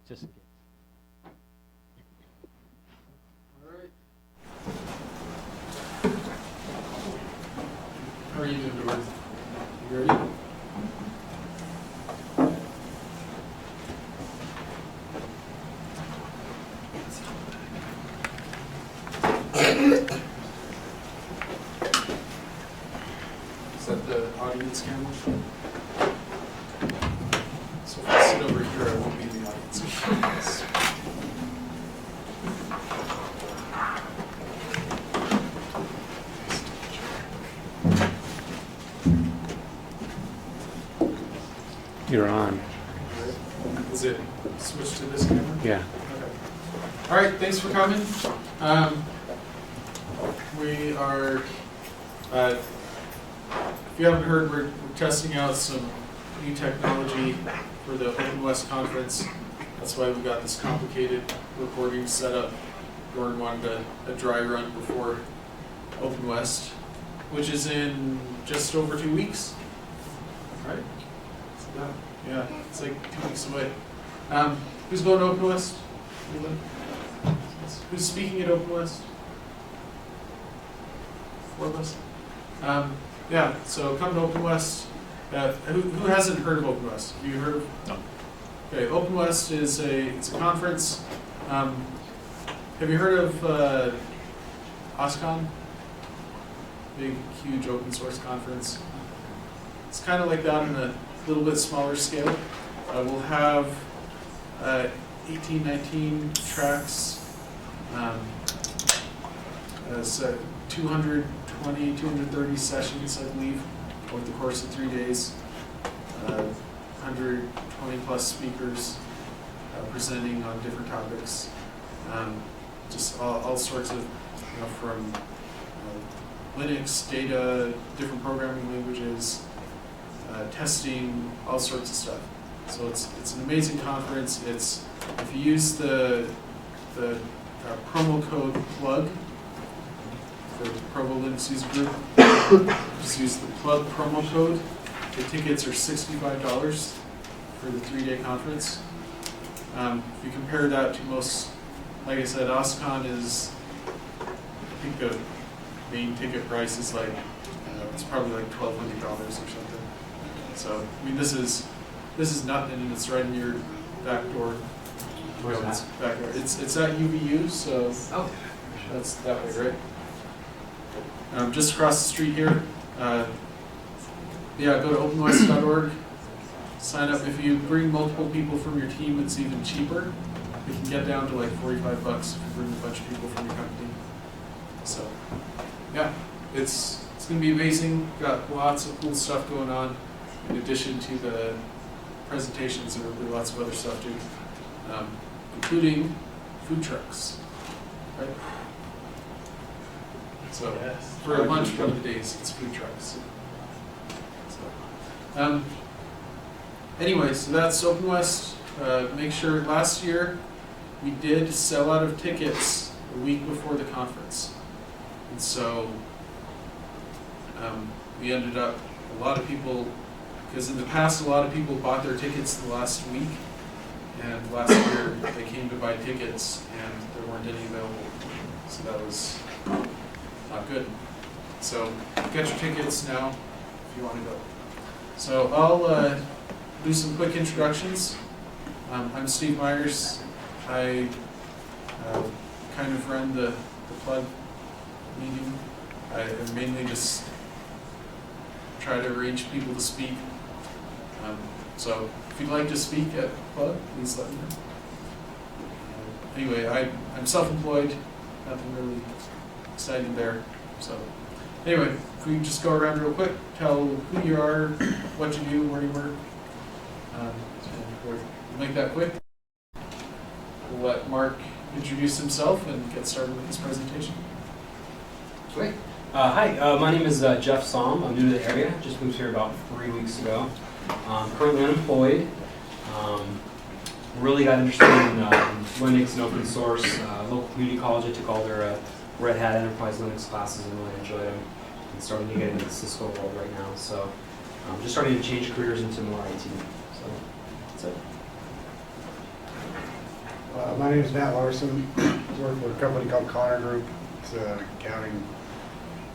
just in case. All right. How are you doing, George? You ready? Is that the audience camera? So if I sit over here, I won't be in the audience. You're on. Is it switched to this camera? Yeah. Okay. All right, thanks for coming. We are, if you haven't heard, we're testing out some new technology for the Open West conference. That's why we got this complicated recording set up. Gordon wanted a dry run before Open West, which is in just over 2 weeks. Right? Yeah, it's like 2 weeks away. Who's going to Open West? Who's speaking at Open West? 4 of us. Yeah, so come to Open West. Who hasn't heard of Open West? Have you heard of? No. Okay, Open West is it's a conference. Have you heard of OSCON? Big, huge open source conference. It's kind of like that on a little bit smaller scale. We'll have 18, 19 tracks. So 220, 230 sessions, I believe, over the course of 3 days. 120 plus speakers presenting on different topics. Just all sorts of, from Linux, data, different programming languages, testing, all sorts of stuff. So it's an amazing conference. It's, if you use the promo code plug for the Provo Linux user group, just use the plug promo code. The tickets are $65 for the 3-day conference. If you compare that to most, like I said, OSCON is, I think the main ticket price is like, it's probably like $1,200 or something. So, I mean, this is nothing, and it's right in your back door. Where's that? It's back there. It's at UVU, so that's that way, right? Just across the street here. Yeah, go to openwest.org. Sign up. If you bring multiple people from your team, it's even cheaper. We can get down to like $45 if you bring a bunch of people from your company. So, yeah, it's going to be amazing. Got lots of cool stuff going on. In addition to the presentations, there will be lots of other stuff too, including food trucks. Right? So, Yes. for a bunch of the days, it's food trucks. So, anyway, so that's Open West. Make sure, last year we did sell out of tickets a week before the conference. And so we ended up, a lot of people, because in the past a lot of people bought their tickets the last week, and last year they came to buy tickets and there weren't any available. So that was not good. So get your tickets now if you want to go. So I'll do some quick introductions. I'm Steve Myers. I kind of run the plug meeting. I mainly just try to arrange people to speak. So if you'd like to speak at plug, please let me know. Anyway, I'm self-employed. Nothing really exciting there. So anyway, if we can just go around real quick, tell who you are, what you do, where you work. We'll make that quick. We'll let Mark introduce himself and get started with his presentation. Great. Hi, my name is Jeff Somm. I'm new to the area. Just moved here about 3 weeks ago. I'm currently unemployed. Really got interested in Linux and open source. Local community college, I took all their Red Hat Enterprise Linux classes and really enjoyed them. And starting to get into the Cisco world right now. So just starting to change careers into more IT. So that's it. My name is Matt Larson. I work for a company called Connor Group. It's an accounting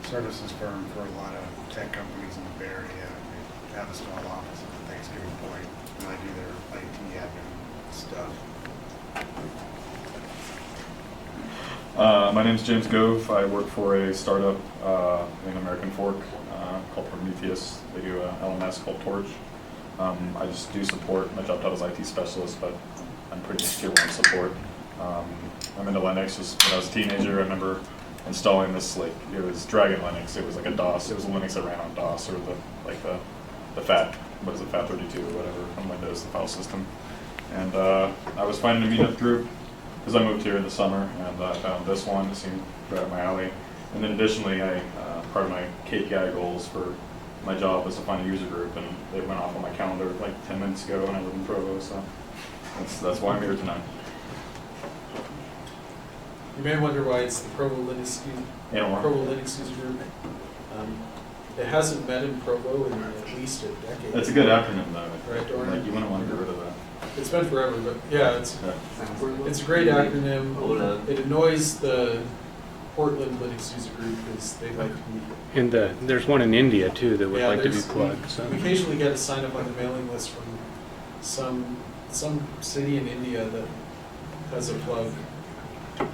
services firm for a lot of tech companies in the Bay Area. They have a small office at the Thanksgiving Point, and I do their IT admin stuff. My name's James Gove. I work for a startup in American Fork called Prometheus. They do a LMS called Torch. I just do support. My job title is IT specialist, but I'm pretty much tier 1 support. I'm into Linux. Just when I was a teenager, I remember installing this, like, it was Dragon Linux. It was like a DOS. It was a Linux that ran on DOS, or the FAT, what is it, FAT32 or whatever, on Windows, the file system. And I was finding a meetup group because I moved here in the summer, and I found this one. It seemed right up my alley. And then additionally, part of my KPI goals for my job was to find a user group, and they went off on my calendar like 10 minutes ago, and I live in Provo, so that's why I'm here tonight. You may wonder why it's the Provo Linux user group. It hasn't met in Provo in at least a decade. That's a good acronym, though. Right, Dorian? Like, you wouldn't want to get rid of that. It's been forever, but yeah, it's a great acronym. It annoys the Portland Linux user group because they like to be. And there's one in India too that would like to be there's- plugged. So We occasionally get a sign up on the mailing list from some city in India that has a plug that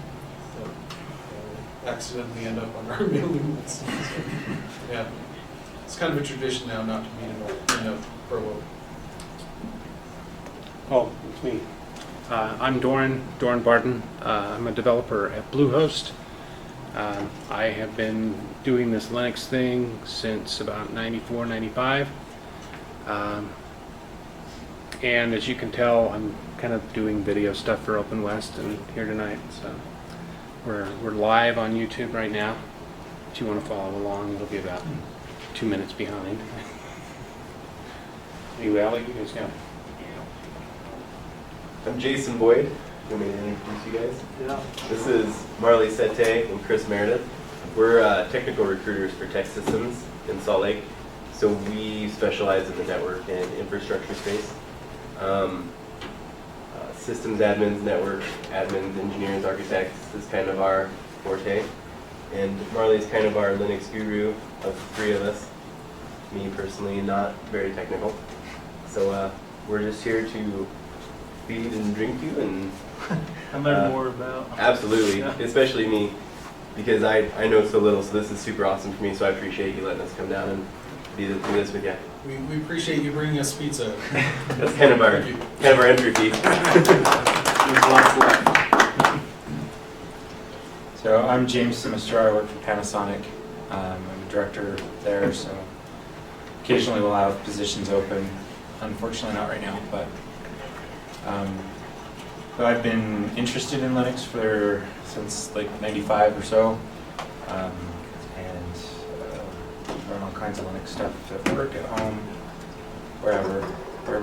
accidentally end up on our mailing list. So, yeah, it's kind of a tradition now not to meet in a Provo. oh, it's me. I'm Doran Barton. I'm a developer at Bluehost. I have been doing this Linux thing since about 94, 95. And as you can tell, I'm kind of doing video stuff for Open West and here tonight. So we're live on YouTube right now. If you want to follow along, it'll be about 2 minutes behind. You, Allie, you guys got. I'm Jason Boyd. You want me to introduce you guys? Yeah. This is Marley Sete and Chris Meredith. We're technical recruiters for Tech Systems in Salt Lake. So we specialize in the network and infrastructure space. Systems admins, network admins, engineers, architects is kind of our forte. And Marley's kind of our Linux guru of the three of us. Me personally, not very technical. So we're just here to feed and drink you and learn more about. Absolutely, especially me, because I know so little, so this is super awesome for me, so I appreciate you letting us come down and do this with you. We appreciate you bringing us pizza. That's kind of our entry fee. So I'm James Semester. I work for Panasonic. I'm a director there, so occasionally we'll have positions open. Unfortunately not right now, but I've been interested in Linux since like 95 or so, and run all kinds of Linux stuff at work, at home, wherever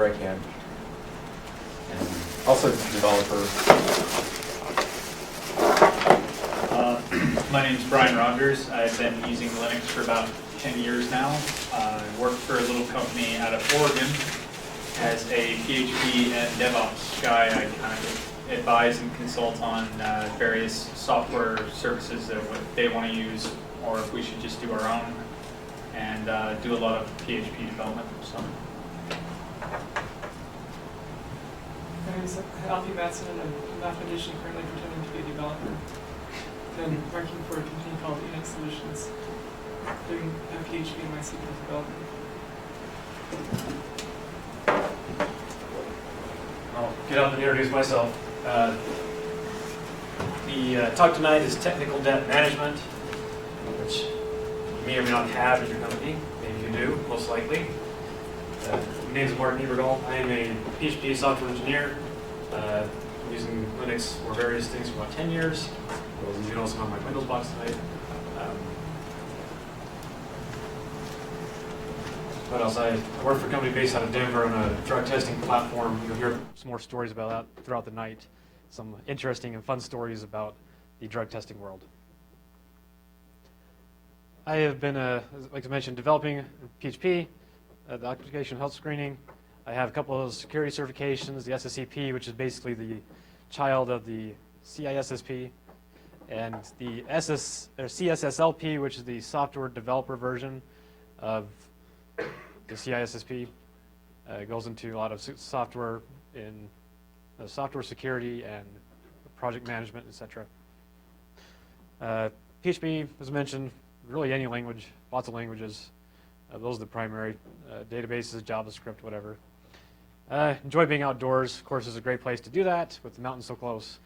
I can. And also developer. My name is Brian Rogers. I've been using Linux for about 10 years now. I work for a little company out of Oregon as a PHP and DevOps guy. I kind of advise and consult on various software services that they want to use, or if we should just do our own, and do a lot of PHP development. So. My name is Alfie Batson, and I'm a mathematician currently pretending to be a developer. Then working for a company called Enix Solutions, doing PHP and MySQL development. I'll get up and introduce myself. The talk tonight is technical debt management, which you may or may not have in your company. Maybe you do, most likely. My name is Mark Niebergall. I am a PHP software engineer. Using Linux or various things for about 10 years. You can also know my Windows box tonight. What else? I work for a company based out of Denver on a drug testing platform. You'll hear some more stories about that throughout the night. Some interesting and fun stories about the drug testing world. I have been, like I mentioned, developing PHP, the occupational health screening. I have a couple of security certifications, the SSCP, which is basically the child of the CISSP and the CSSLP, which is the software developer version of the CISSP. It goes into a lot of software in software security and project management, etc. PHP, as mentioned, really any language, lots of languages. Those are the primary databases, JavaScript, whatever. Enjoy being outdoors. Of course, it's a great place to do that with the mountains so close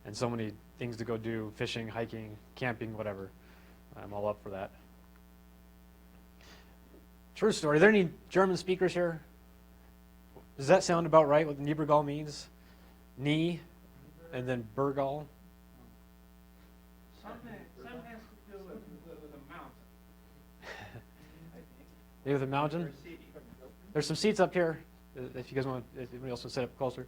and so many things to go do, fishing, hiking, camping, whatever. I'm all up for that. True story. Are there any German speakers here? Does that sound about right, what Niebergall means? Nie, and then Bergall? Some has to do with a mountain. Maybe with a mountain? There's some seats up here, if you guys want, if anybody else wants to sit up closer.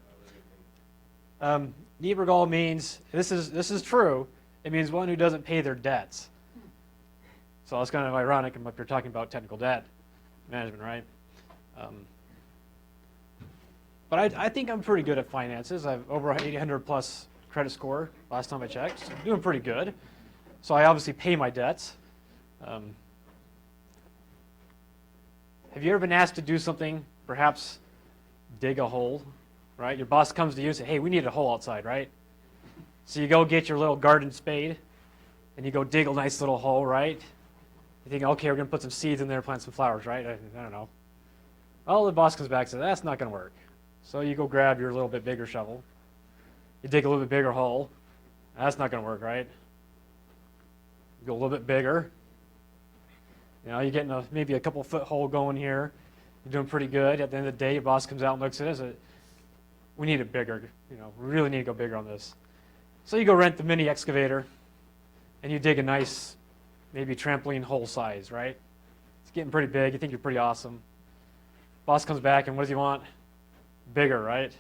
Niebergall means, this is true, it means one who doesn't pay their debts. So that's kind of ironic if you're talking about technical debt management, right? But I think I'm pretty good at finances. I have over 800 plus credit score last time I checked. So I'm doing pretty good. So I obviously pay my debts. Have you ever been asked to do something, perhaps dig a hole, right? Your boss comes to you and says, hey, we need a hole outside, right? So you go get your little garden spade and you go dig a nice little hole, right? You think, okay, we're going to put some seeds in there, plant some flowers, right? I don't know. Well, the boss comes back and says, that's not going to work. So you go grab your little bit bigger shovel. You dig a little bit bigger hole. That's not going to work, right? You go a little bit bigger. You know, you're getting maybe a couple foot hole going here. You're doing pretty good. At the end of the day, your boss comes out and looks at it and says, we need it bigger. You know, we really need to go bigger on this. So you go rent the mini excavator and you dig a nice, maybe trampoline hole size, right? It's getting pretty big. You think you're pretty awesome. Boss comes back and what does he want? Bigger, right?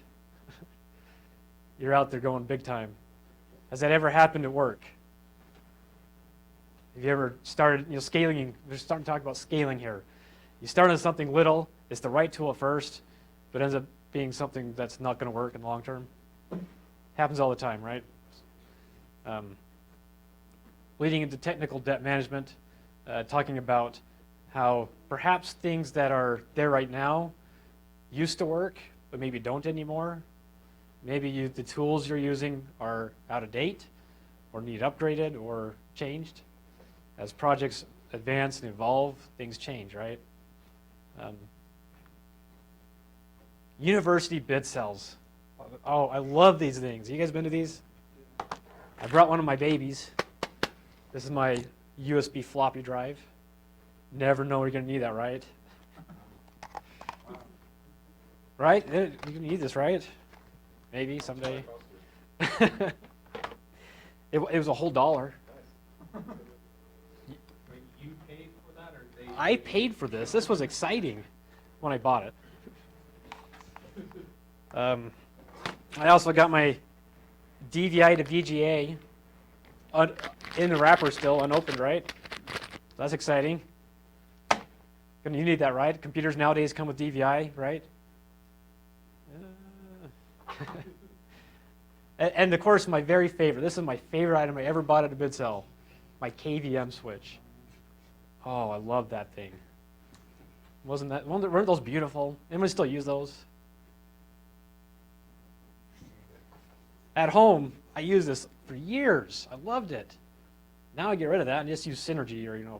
You're out there going big time. Has that ever happened at work? Have you ever started, scaling? We're starting to talk about scaling here. You start on something little, it's the right tool at first, but ends up being something that's not going to work in the long term. Happens all the time, right? Leading into technical debt management, talking about how perhaps things that are there right now used to work, but maybe don't anymore. Maybe the tools you're using are out of date or need upgraded or changed. As projects advance and evolve, things change, right? University bid cells. Oh, I love these things. You guys been to these? I brought one of my babies. This is my USB floppy drive. Never know you're going to need that, right? Right? You can need this, right? Maybe someday. It was a whole $1. You paid for that, or they? I paid for this. This was exciting when I bought it. I also got my DVI to VGA in the wrapper still, unopened, right? That's exciting. You need that, right? Computers nowadays come with DVI, right? And of course, my very favorite. This is my favorite item I ever bought at a bid sale. My KVM switch. Oh, I love that thing. Weren't those beautiful? Anyone still use those? At home, I used this for years. I loved it. Now I get rid of that and just use Synergy or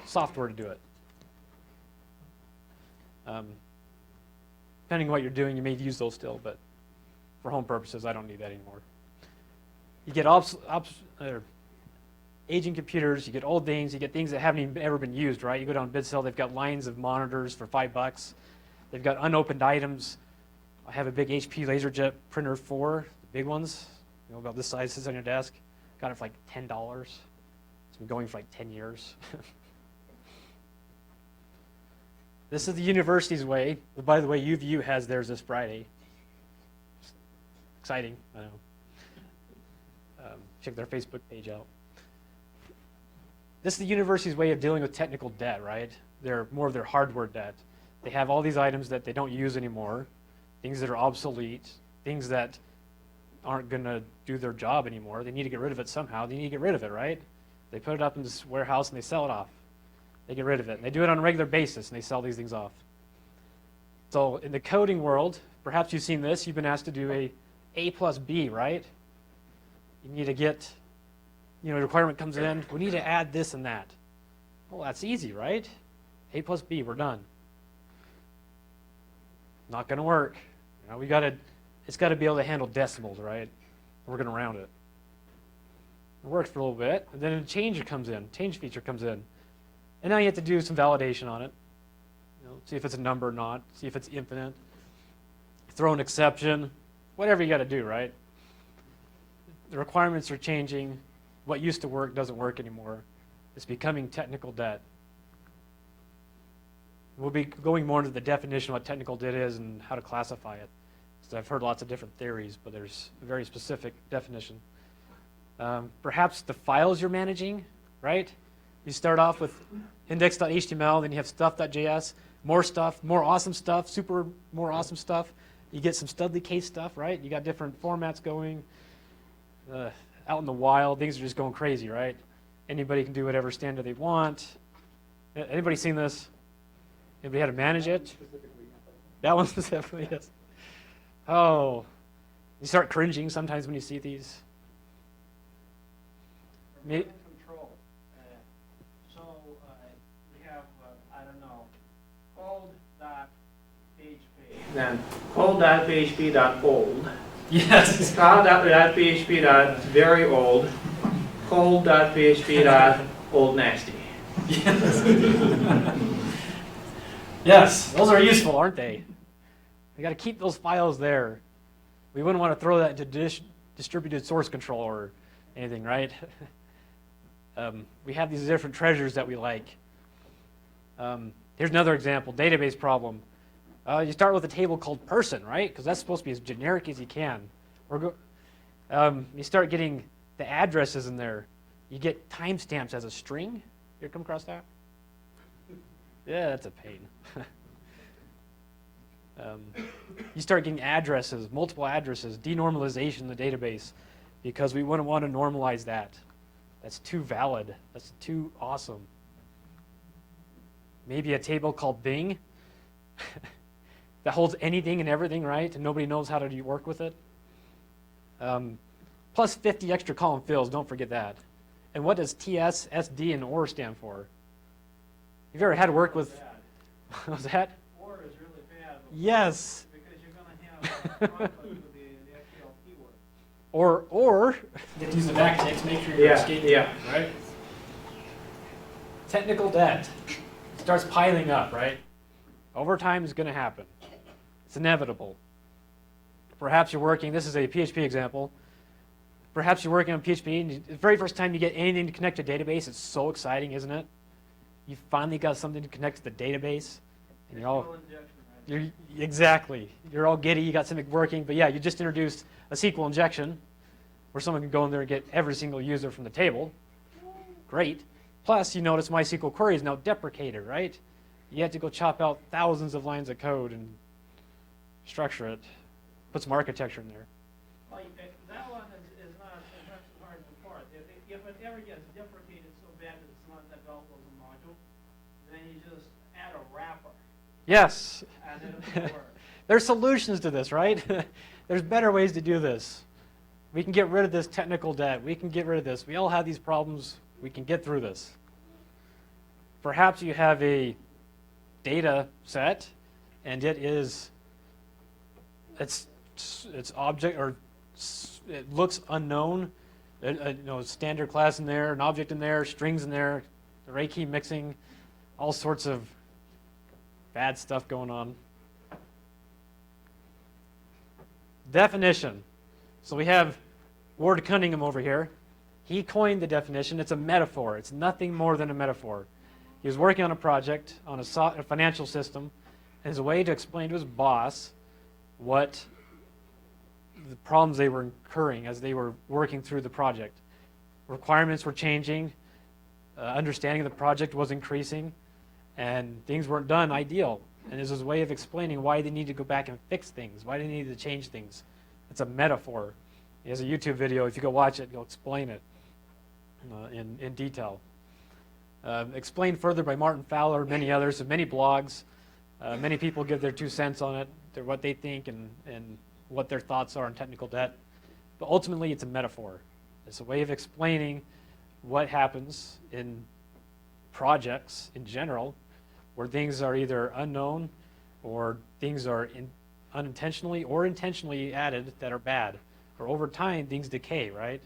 software to do it. Depending on what you're doing, you may use those still, but for home purposes, I don't need that anymore. You get aging computers, you get old things, you get things that haven't even ever been used, right? You go down to bid sale, they've got lines of monitors for $5. They've got unopened items. I have a big HP LaserJet printer 4, the big ones, about this size, sits on your desk. Got it for like $10. It's been going for like 10 years. This is the university's way. By the way, UVU has theirs this Friday. Exciting, I know. Check their Facebook page out. This is the university's way of dealing with technical debt, right? They're more of their hardware debt. They have all these items that they don't use anymore, things that are obsolete, things that aren't going to do their job anymore. They need to get rid of it somehow. They need to get rid of it, right? They put it up in this warehouse and they sell it off. They get rid of it. And they do it on a regular basis and they sell these things off. So in the coding world, perhaps you've seen this. You've been asked to do A plus B, right? You need to get, the requirement comes in. We need to add this and that. Well, that's easy, right? A plus B, we're done. Not going to work. It's got to be able to handle decimals, right? We're going to round it. It works for a little bit, and then a change feature comes in. And now you have to do some validation on it. See if it's a number or not, see if it's infinite, throw an exception, whatever you got to do, right? The requirements are changing. What used to work doesn't work anymore. It's becoming technical debt. We'll be going more into the definition of what technical debt is and how to classify it. So I've heard lots of different theories, but there's a very specific definition. Perhaps the files you're managing, right? You start off with index.html, then you have stuff.js, more stuff, more awesome stuff, more awesome stuff. You get some studly case stuff, right? You got different formats going. Out in the wild, things are just going crazy, right? Anybody can do whatever standard they want. Anybody seen this? Anybody had to manage it? That one specifically, yes. Oh, you start cringing sometimes when you see these. Control. So we have, I don't know, code.php. Then code.php.old. Yes. Style.php. Very old. Cold.php. Nasty. Yes. Yes, those are useful, aren't they? We got to keep those files there. We wouldn't want to throw that into distributed source control or anything, right? We have these different treasures that we like. Here's another example, database problem. You start with a table called person, right? Because that's supposed to be as generic as you can. You start getting the addresses in there. You get timestamps as a string. You ever come across that? Yeah, that's a pain. You start getting addresses, multiple addresses, denormalization in the database, because we wouldn't want to normalize that. That's too valid. That's too awesome. Maybe a table called Bing that holds anything and everything, right? And nobody knows how to work with it. Plus 50 extra column fills, don't forget that. And what does TS, SD, and OR stand for? Have you ever had to work with, what was that? Or is really bad. Yes. Because you're going to have conflict with the actual keyword. Or you have to use the backticks, make sure you're escaping, right? Technical debt starts piling up, right? Overtime is going to happen. It's inevitable. Perhaps you're working, this is a PHP example. Perhaps you're working on PHP, and the very first time you get anything to connect to a database, it's so exciting, isn't it? You finally got something to connect to the database, and exactly. You're all giddy, you got something working, but yeah, you just introduced a SQL injection where someone can go in there and get every single user from the table. Great. Plus, you notice MySQL query is now deprecated, right? You have to go chop out thousands of lines of code and structure it, put some architecture in there. Well, that one is not so hard to port. If it ever gets deprecated so bad that it's not developable as a module, then you just add a wrapper. Yes. And it'll work. There's solutions to this, right? There's better ways to do this. We can get rid of this technical debt. We can get rid of this. We all have these problems. We can get through this. Perhaps you have a data set, and it's object, or it looks unknown. Standard class in there, an object in there, strings in there, array key mixing, all sorts of bad stuff going on. Definition. So we have Ward Cunningham over here. He coined the definition. It's a metaphor. It's nothing more than a metaphor. He was working on a project, on a financial system, as a way to explain to his boss what the problems they were incurring as they were working through the project. Requirements were changing, understanding of the project was increasing, and things weren't done ideal. And this was a way of explaining why they need to go back and fix things, why they needed to change things. It's a metaphor. He has a YouTube video. If you go watch it, he'll explain it in detail. Explained further by Martin Fowler, many others, and many blogs. Many people give their 2 cents on it, what they think and what their thoughts are on technical debt. But ultimately, it's a metaphor. It's a way of explaining what happens in projects in general, where things are either unknown or things are unintentionally or intentionally added that are bad. Or over time, things decay, right?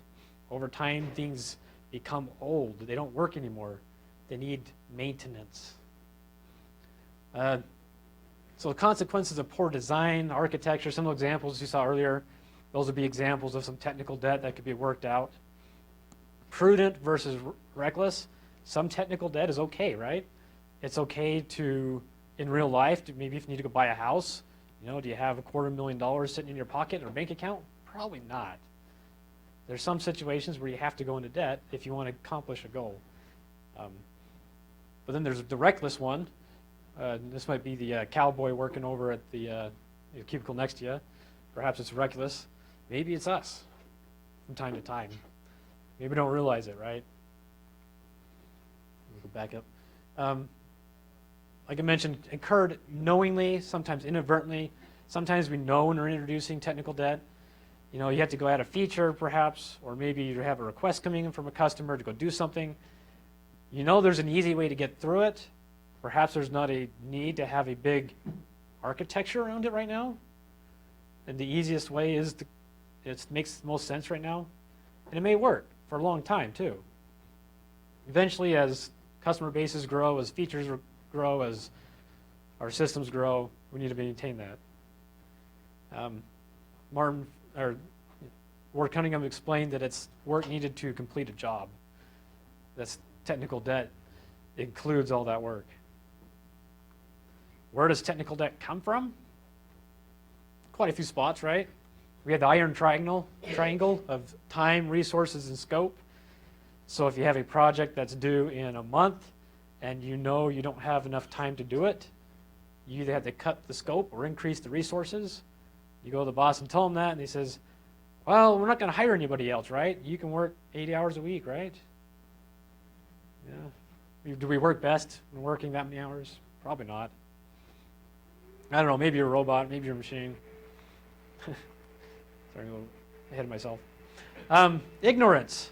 Over time, things become old. They don't work anymore. They need maintenance. So the consequences of poor design, architecture, some of the examples you saw earlier, those would be examples of some technical debt that could be worked out. Prudent versus reckless. Some technical debt is okay, right? It's okay to, in real life, maybe if you need to go buy a house, do you have $250,000 sitting in your pocket or bank account? Probably not. There's some situations where you have to go into debt if you want to accomplish a goal. But then there's the reckless one. This might be the cowboy working over at the cubicle next to you. Perhaps it's reckless. Maybe it's us from time to time. Maybe we don't realize it, right? We'll go back up. Like I mentioned, incurred knowingly, sometimes inadvertently. Sometimes we know when we're introducing technical debt. You have to go add a feature, perhaps, or maybe you have a request coming in from a customer to go do something. There's an easy way to get through it. Perhaps there's not a need to have a big architecture around it right now. And the easiest way is it makes the most sense right now. And it may work for a long time, too. Eventually, as customer bases grow, as features grow, as our systems grow, we need to maintain that. Ward Cunningham explained that it's work needed to complete a job. That's technical debt includes all that work. Where does technical debt come from? Quite a few spots, right? We have the iron triangle of time, resources, and scope. So if you have a project that's due in a month and you don't have enough time to do it, you either have to cut the scope or increase the resources. You go to the boss and tell him that, and he says, well, we're not going to hire anybody else, right? You can work 80 hours a week, right? Yeah. Do we work best when working that many hours? Probably not. I don't know, maybe you're a robot, maybe you're a machine. Sorry, I'm a little ahead of myself. Ignorance.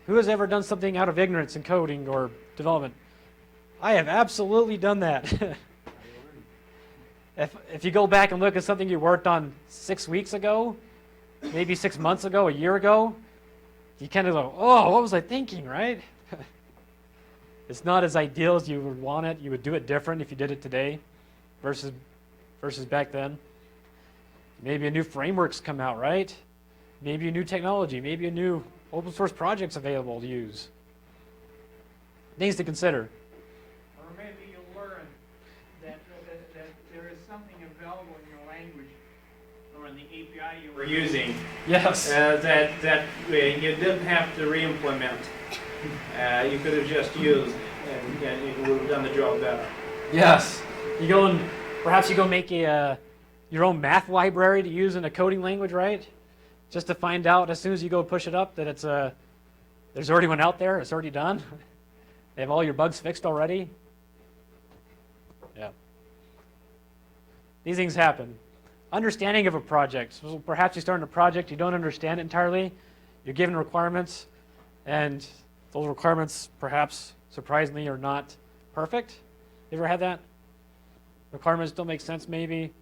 Who has ever done something out of ignorance in coding or development? I have absolutely done that. If you go back and look at something you worked on 6 weeks ago, maybe 6 months ago, a year ago, you kind of go, oh, what was I thinking, right? It's not as ideal as you would want it. You would do it different if you did it today versus back then. Maybe a new framework's come out, right? Maybe a new technology, maybe a new open source project's available to use. Things to consider. Or maybe you'll learn that there is something available in your language or in the API you were using. Yes. That you didn't have to re-implement. You could have just used, and it would have done the job better. Yes. Perhaps you go make your own math library to use in a coding language, right? Just to find out as soon as you go push it up that there's already one out there, it's already done. They have all your bugs fixed already. Yeah. These things happen. Understanding of a project. So perhaps you start a project, you don't understand it entirely, you're given requirements, and those requirements, perhaps surprisingly, are not perfect. You ever had that? Requirements don't make sense, maybe.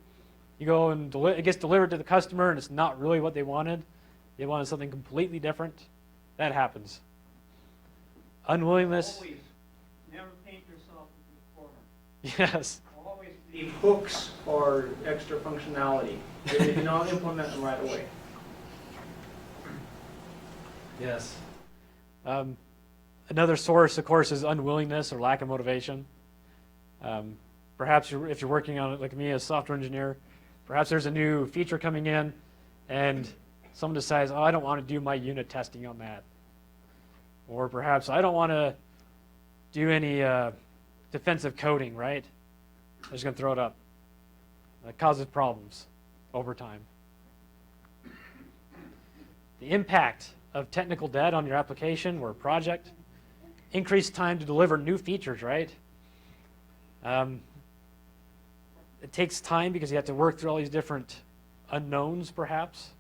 You go and it gets delivered to the customer, and it's not really what they wanted. They wanted something completely different. That happens. Unwillingness. Always never paint yourself into a corner. Yes. Always leave hooks or extra functionality. If you don't implement them right away. Yes. Another source, of course, is unwillingness or lack of motivation. Perhaps if you're working on it, like me, as a software engineer, perhaps there's a new feature coming in, and someone decides, oh, I don't want to do my unit testing on that. Or perhaps I don't want to do any defensive coding, right? I'm just going to throw it up. That causes problems over time. The impact of technical debt on your application or project, increased time to deliver new features, right? It takes time because you have to work through all these different unknowns, perhaps.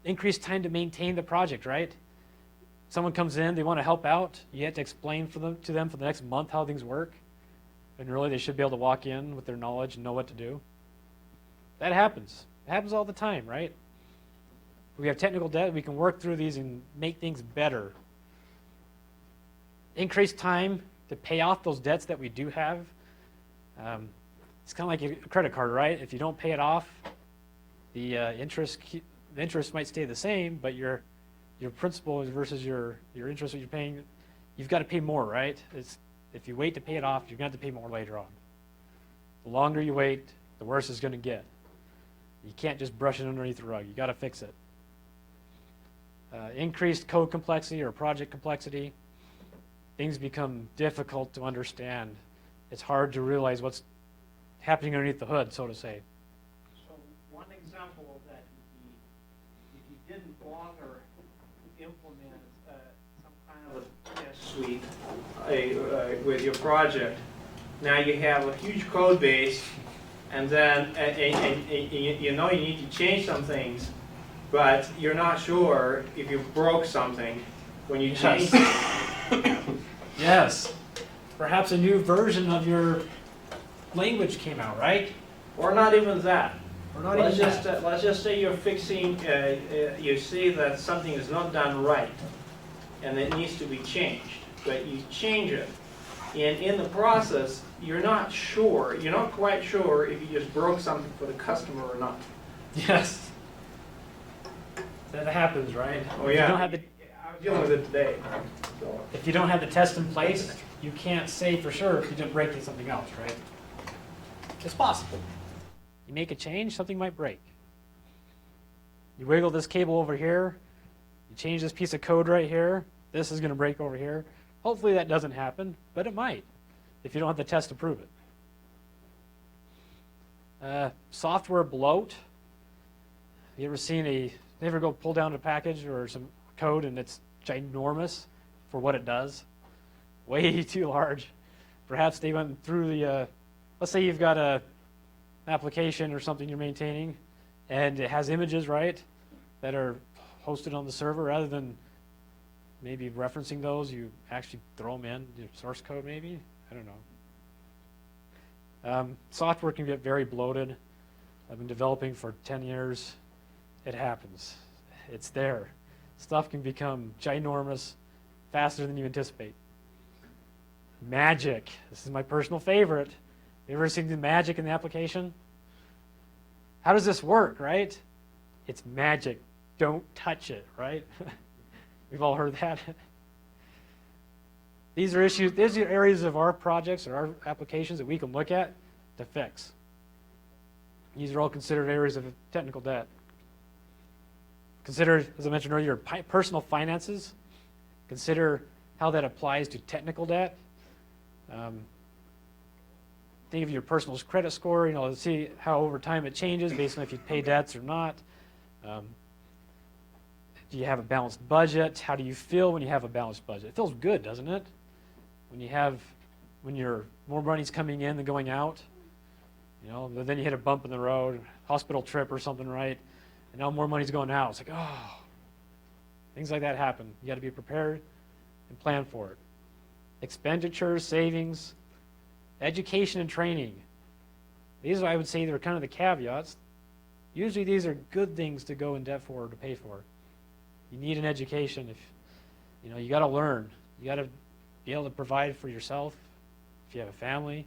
Increased time to maintain the project, right? Someone comes in, they want to help out, you have to explain to them for the next month how things work. And really, they should be able to walk in with their knowledge and know what to do. That happens. It happens all the time, right? We have technical debt, we can work through these and make things better. Increased time to pay off those debts that we do have. It's kind of like a credit card, right? If you don't pay it off, the interest might stay the same, but your principal versus your interest that you're paying, you've got to pay more, right? If you wait to pay it off, you're going to have to pay more later on. The longer you wait, the worse it's going to get. You can't just brush it underneath the rug. You got to fix it. Increased code complexity or project complexity. Things become difficult to understand. It's hard to realize what's happening underneath the hood, so to say. So one example of that would be if you didn't bother to implement some kind of a test suite with your project, now you have a huge code base, and then you know you need to change some things, but you're not sure if you broke something when you change it. Yes. Perhaps a new version of your language came out, right? Or not even that. Or not Let's even just that. let's just say you're fixing, you see that something is not done right, and it needs to be changed, but you change it, and in the process, you're not quite sure if you just broke something for the customer or not. Yes. That happens, right? Oh If you yeah, don't have the, I was dealing with it today. So. if you don't have the test in place, you can't say for sure if you didn't break something else, right? It's possible. You make a change, something might break. You wiggle this cable over here, you change this piece of code right here, this is going to break over here. Hopefully that doesn't happen, but it might if you don't have the test to prove it. Software bloat. You ever go pull down a package or some code and it's ginormous for what it does? Way too large. Perhaps they went through the, let's say you've got an application or something you're maintaining and it has images, right, that are hosted on the server. Rather than maybe referencing those, you actually throw them in your source code maybe? I don't know. Software can get very bloated. I've been developing for 10 years. It happens. It's there. Stuff can become ginormous faster than you anticipate. Magic. This is my personal favorite. You ever seen the magic in the application? How does this work, right? It's magic. Don't touch it, right? We've all heard that. These are issues, these are areas of our projects or our applications that we can look at to fix. These are all considered areas of technical debt. Consider, as I mentioned earlier, your personal finances. Consider how that applies to technical debt. Think of your personal credit score, see how over time it changes based on if you pay debts or not. Do you have a balanced budget? How do you feel when you have a balanced budget? It feels good, doesn't it? When your more money's coming in than going out, but then you hit a bump in the road, hospital trip or something, right? And now more money's going out. It's like, oh, things like that happen. You got to be prepared and plan for it. Expenditures, savings, education and training. These, I would say, they're kind of the caveats. Usually these are good things to go in debt for or to pay for. You need an education. You got to learn. You got to be able to provide for yourself. If you have a family,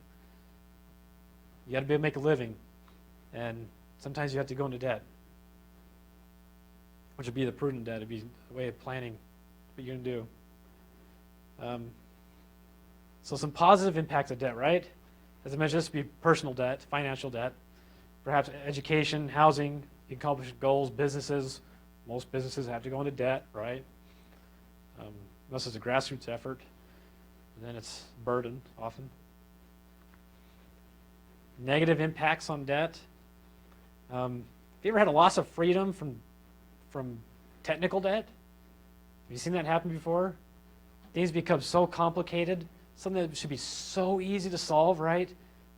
you got to be able to make a living. And sometimes you have to go into debt, which would be the prudent debt. It'd be a way of planning what you're going to do. So some positive impacts of debt, right? As I mentioned, this would be personal debt, financial debt, perhaps education, housing, you accomplish goals, businesses. Most businesses have to go into debt, right? Unless it's a grassroots effort, and then it's a burden often. Negative impacts on debt. Have you ever had a loss of freedom from from technical debt? Have you seen that happen before? Things become so complicated, something that should be so easy to solve, right?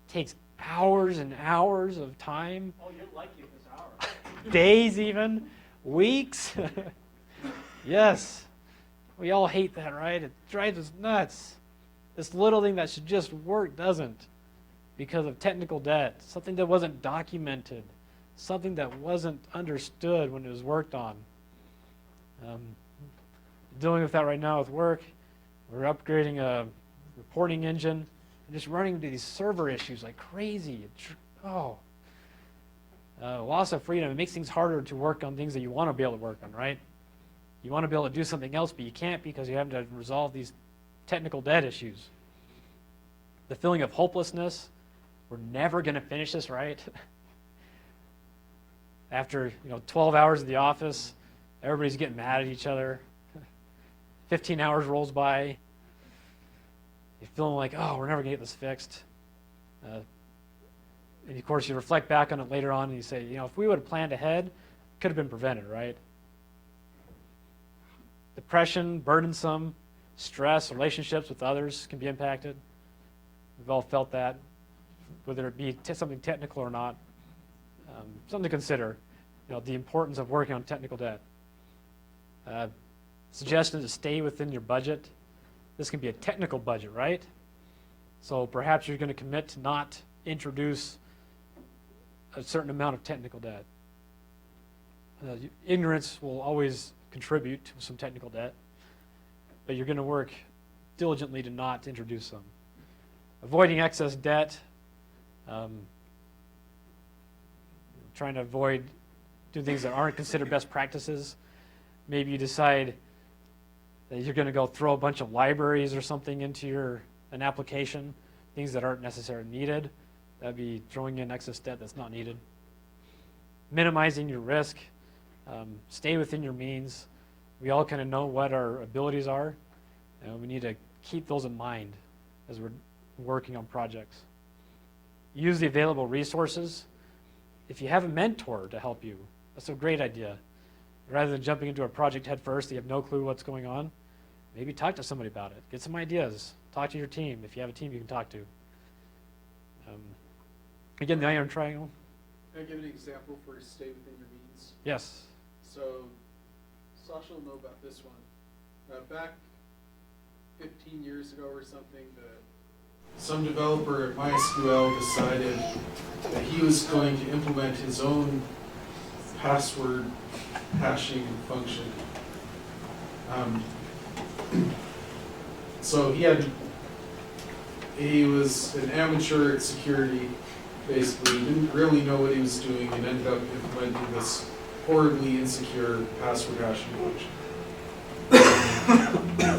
Takes hours and hours of time, Oh, you're lucky if it's ours. days even, weeks. Yes, we all hate that, right? It drives us nuts. This little thing that should just work doesn't because of technical debt, something that wasn't documented, something that wasn't understood when it was worked on. Dealing with that right now with work. We're upgrading a reporting engine and just running into these server issues like crazy. Loss of freedom. It makes things harder to work on things that you want to be able to work on, right? You want to be able to do something else, but you can't because you have to resolve these technical debt issues. The feeling of hopelessness. We're never going to finish this, right? After 12 hours at the office, everybody's getting mad at each other. 15 hours rolls by. You're feeling like, oh, we're never going to get this fixed. And of course, you reflect back on it later on and you say, if we would have planned ahead, it could have been prevented, right? Depression, burdensome, stress, relationships with others can be impacted. We've all felt that, whether it be something technical or not. Something to consider, the importance of working on technical debt. Suggestion to stay within your budget. This can be a technical budget, right? So perhaps you're going to commit to not introduce a certain amount of technical debt. Ignorance will always contribute to some technical debt, but you're going to work diligently to not introduce them. Avoiding excess debt, trying to avoid doing things that aren't considered best practices. Maybe you decide that you're going to go throw a bunch of libraries or something into an application, things that aren't necessarily needed. That'd be throwing in excess debt that's not needed. Minimizing your risk. Stay within your means. We all kind of know what our abilities are, and we need to keep those in mind as we're working on projects. Use the available resources. If you have a mentor to help you, that's a great idea. Rather than jumping into a project head first, you have no clue what's going on, maybe talk to somebody about it. Get some ideas. Talk to your team if you have a team you can talk to. Again, the iron triangle. Can I give an example for stay within your means? Yes. So, Sasha will know about this one. Back 15 years ago or something, some developer at MySQL decided that he was going to implement his own password hashing function. So he was an amateur at security, basically. He didn't really know what he was doing and ended up implementing this horribly insecure password hashing function.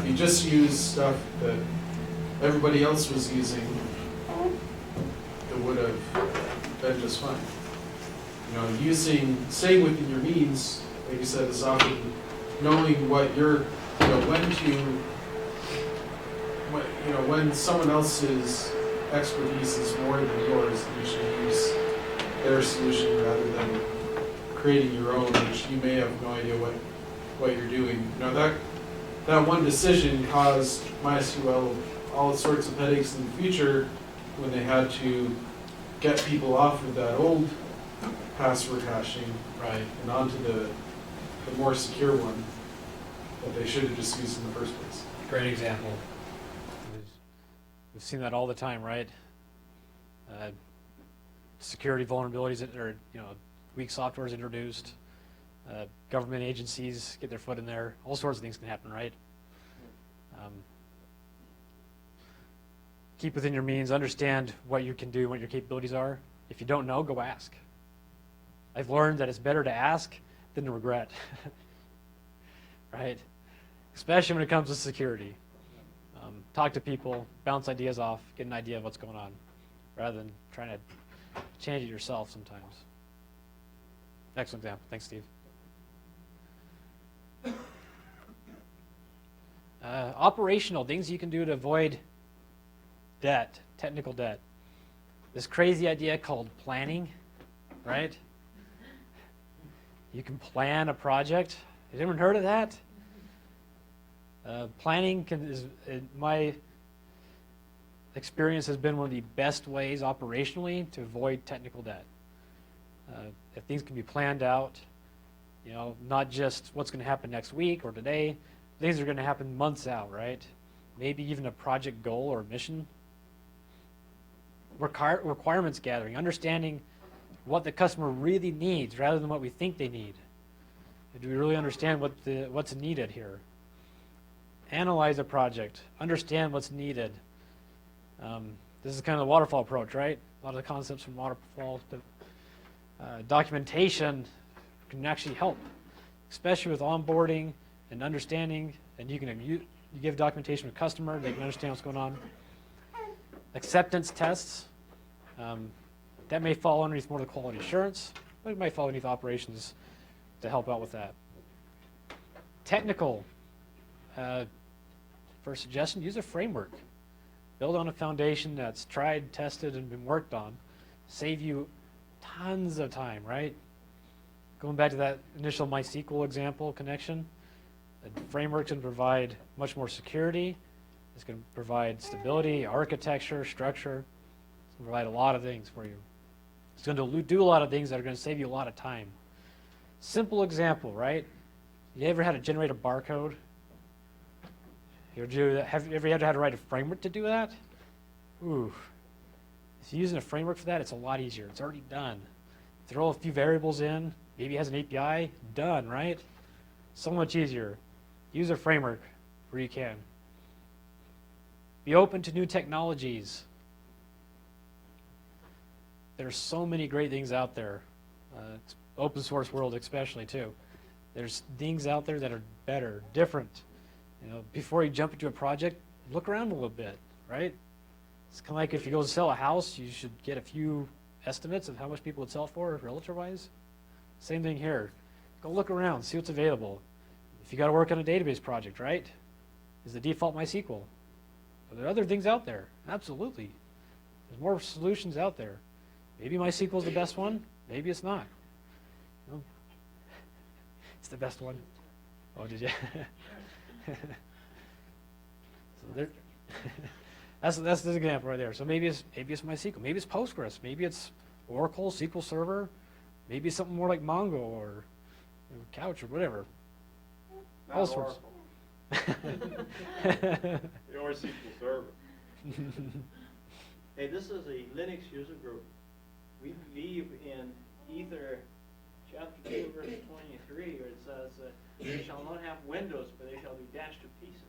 He just used stuff that everybody else was using that would have been just fine. Staying within your means, like you said, is often knowing what when someone else's expertise is more than yours, you should use their solution rather than creating your own, which you may have no idea what you're doing. That one decision caused MySQL all sorts of headaches in the future when they had to get people off of that old password hashing and onto the more secure one that they should have just used in the first place. Great example. We've seen that all the time, right? Security vulnerabilities or weak software is introduced. Government agencies get their foot in there. All sorts of things can happen, right? Keep within your means. Understand what you can do, what your capabilities are. If you don't know, go ask. I've learned that it's better to ask than to regret, right? Especially when it comes to security. Talk to people, bounce ideas off, get an idea of what's going on, rather than trying to change it yourself sometimes. Excellent example. Thanks, Steve. Operational things you can do to avoid debt, technical debt. This crazy idea called planning, right? You can plan a project. Has anyone heard of that? Planning in my experience, has been one of the best ways operationally to avoid technical debt. If things can be planned out, you know, not just what's going to happen next week or today, things are going to happen months out, right? Maybe even a project goal or mission. Requirements gathering, understanding what the customer really needs rather than what we think they need. Do we really understand what's needed here? Analyze a project, understand what's needed. This is kind of the waterfall approach, right? A lot of the concepts from waterfall. Documentation can actually help, especially with onboarding and understanding. And you give documentation to a customer, they can understand what's going on. Acceptance tests. That may fall underneath more of the quality assurance, but it might fall underneath operations to help out with that. Technical. First suggestion, use a framework. Build on a foundation that's tried, tested, and been worked on. Save you tons of time, right? Going back to that initial MySQL example connection, the framework's going to provide much more security. It's going to provide stability, architecture, structure. It's going to provide a lot of things for you. It's going to do a lot of things that are going to save you a lot of time. Simple example, right? You ever had to generate a barcode? Have you ever had to write a framework to do that? Ooh. If you're using a framework for that, it's a lot easier. It's already done. Throw a few variables in, maybe it has an API, done, right? So much easier. Use a framework where you can. Be open to new technologies. There's so many great things out there. Open source world especially too. There's things out there that are better, different. You know, before you jump into a project, look around a little bit, right? It's kind of like if you go to sell a house, you should get a few estimates of how much people would sell for, relative-wise. Same thing here. Go look around, see what's available. If you got to work on a database project, right? Is the default MySQL? Are there other things out there? Absolutely. There's more solutions out there. Maybe MySQL is the best one. Maybe it's not. You know, it's the best one. Oh, did you? So there, that's the example right there. So maybe it's MySQL, maybe it's Postgres, maybe it's Oracle, SQL Server, maybe it's something more like Mongo or Couch or whatever. Not All sorts. Or SQL Server. Hey, this is a Linux user group. We believe in either chapter 2, verse 23, where it says, they shall not have windows, but they shall be dashed to pieces.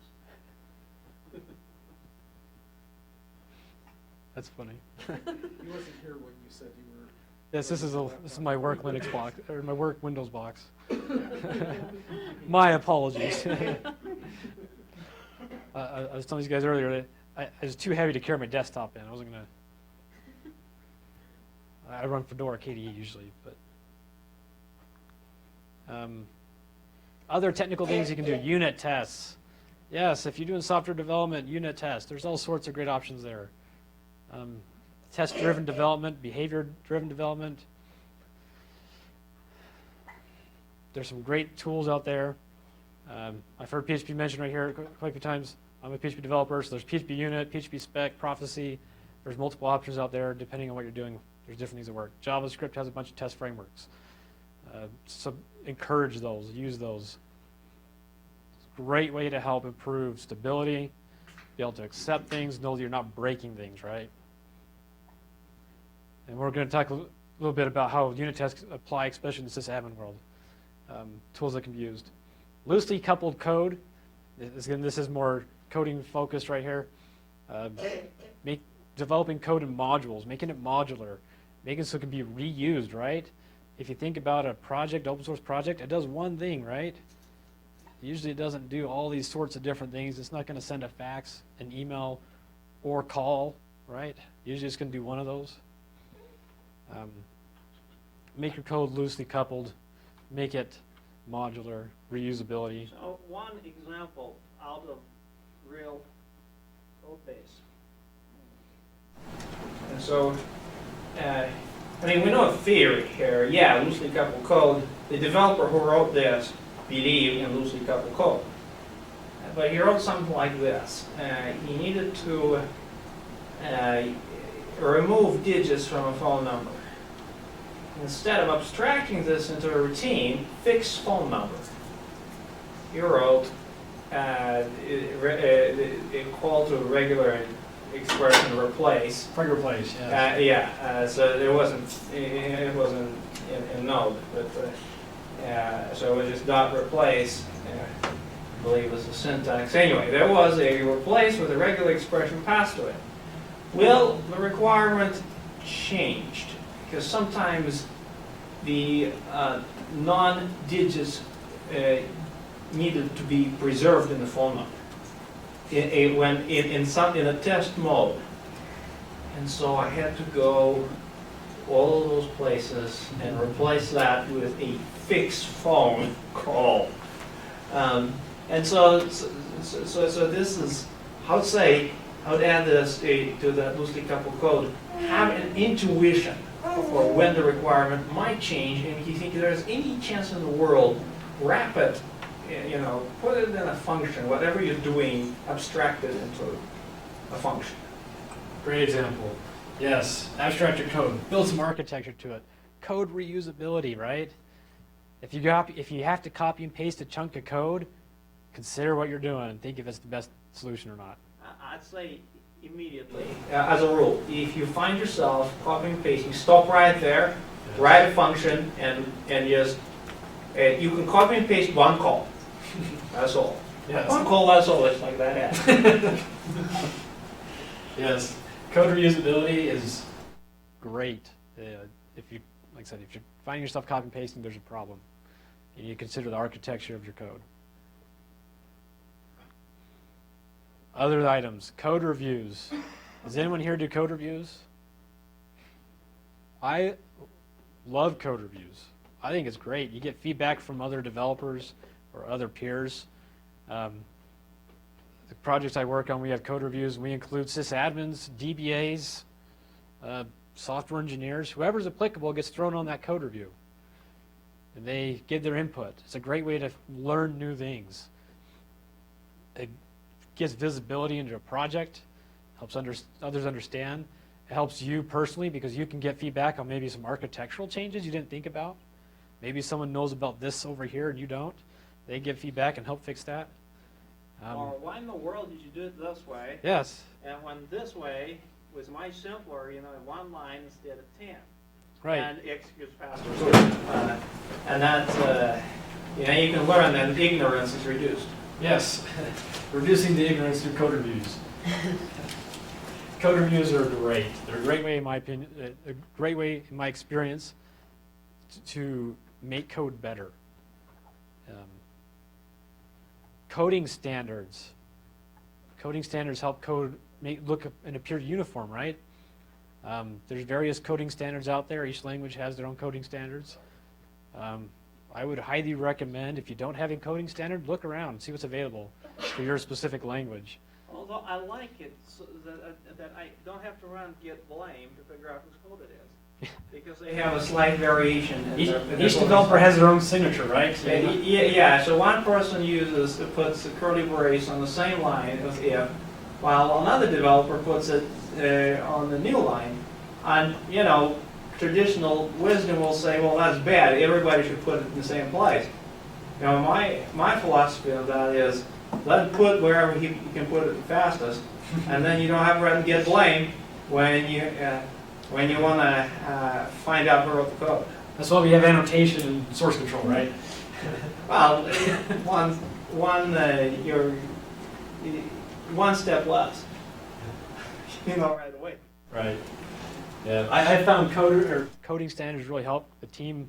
That's funny. He wasn't here when you said you were. Yes, this is my work Linux box, or my work Windows box. My apologies. I was telling these guys earlier that I was too heavy to carry my desktop in. I wasn't gonna. I run Fedora KDE usually, but other technical things you can do. Unit tests. Yes, if you're doing software development, unit tests. There's all sorts of great options there. Test-driven development, behavior-driven development. There's some great tools out there. I've heard PHP mentioned right here quite a few times. I'm a PHP developer, so there's PHP unit, PHP spec, prophecy. There's multiple options out there depending on what you're doing. There's different things that work. JavaScript has a bunch of test frameworks. So encourage those, use those. It's a great way to help improve stability, be able to accept things, know that you're not breaking things, right? And we're going to talk a little bit about how unit tests apply, especially in the sysadmin world. Tools that can be used. Loosely coupled code. This is more coding focused right here. Developing code in modules, making it modular, making it so it can be reused, right? If you think about a project, open source project, it does one thing, right? Usually it doesn't do all these sorts of different things. It's not going to send a fax, an email, or call, right? Usually it's going to do one of those. Make your code loosely coupled, make it modular, reusability. So one example out of real code base. And so I mean, we know a theory here. Yeah, loosely coupled code. The developer who wrote this believed in loosely coupled code. But he wrote something like this. He needed to remove digits from a phone number. Instead of abstracting this into a routine, fixed phone number, he wrote equal to regular expression replace. Plug replace, yeah. So it wasn't in Node, but so it was just dot replace. I believe was the syntax. Anyway, there was a replace with a regular expression passed to it. Well, the requirement changed because sometimes the non-digits needed to be preserved in the phone number when in a test mode, and so I had to go all of those places and replace that with a fixed phone call. And so this is, I would add this to that loosely coupled code. Have an intuition for when the requirement might change, and if you think there's any chance in the world, wrap it, put it in a function. Whatever you're doing, abstract it into a function. Great example. Yes, abstract your code. Build some architecture to it. Code reusability, right? If you have to copy and paste a chunk of code, consider what you're doing and think if it's the best solution or not. I'd say immediately, as a rule, if you find yourself copying and pasting, stop right there, write a function, and just you can copy and paste one call. That's all. Yes. One call, that's all. It's like that. Yes. Code reusability is great. If you, like I said, if you're finding yourself copy and pasting, there's a problem. You need to consider the architecture of your code. Other items, code reviews. Does anyone here do code reviews? I love code reviews. I think it's great. You get feedback from other developers or other peers. The projects I work on, we have code reviews. We include sysadmins, DBAs, software engineers. Whoever's applicable gets thrown on that code review. And they give their input. It's a great way to learn new things. It gives visibility into a project, helps others understand. It helps you personally because you can get feedback on maybe some architectural changes you didn't think about. Maybe someone knows about this over here and you don't. They give feedback and help fix that. Or why in the world did you do it this way? Yes. And when this way was much simpler, one line instead of 10. Right. And executes faster. And that's, you can learn that ignorance is reduced. Yes. Reducing the ignorance through code reviews. Code reviews are great. They're a great way, in my opinion, a great way, in my experience, to make code better. Coding standards. Coding standards help code look and appear uniform, right? There's various coding standards out there. Each language has their own coding standards. I would highly recommend, if you don't have a coding standard, look around and see what's available for your specific language. Although I like it so that I don't have to run git blame to figure out whose code it is. Because they have a slight variation. Each developer has their own signature, right? So yeah, so one person puts a curly brace on the same line as if, while another developer puts it on the new line. And, traditional wisdom will say, well, that's bad. Everybody should put it in the same place. My philosophy of that is let him put wherever he can put it the fastest, and then you don't have to run get blame when you want to find out who wrote the code. that's why we have annotation and source control, right? Well, you're one step less. Right away. Right. Yeah, I found coding standards really help. The team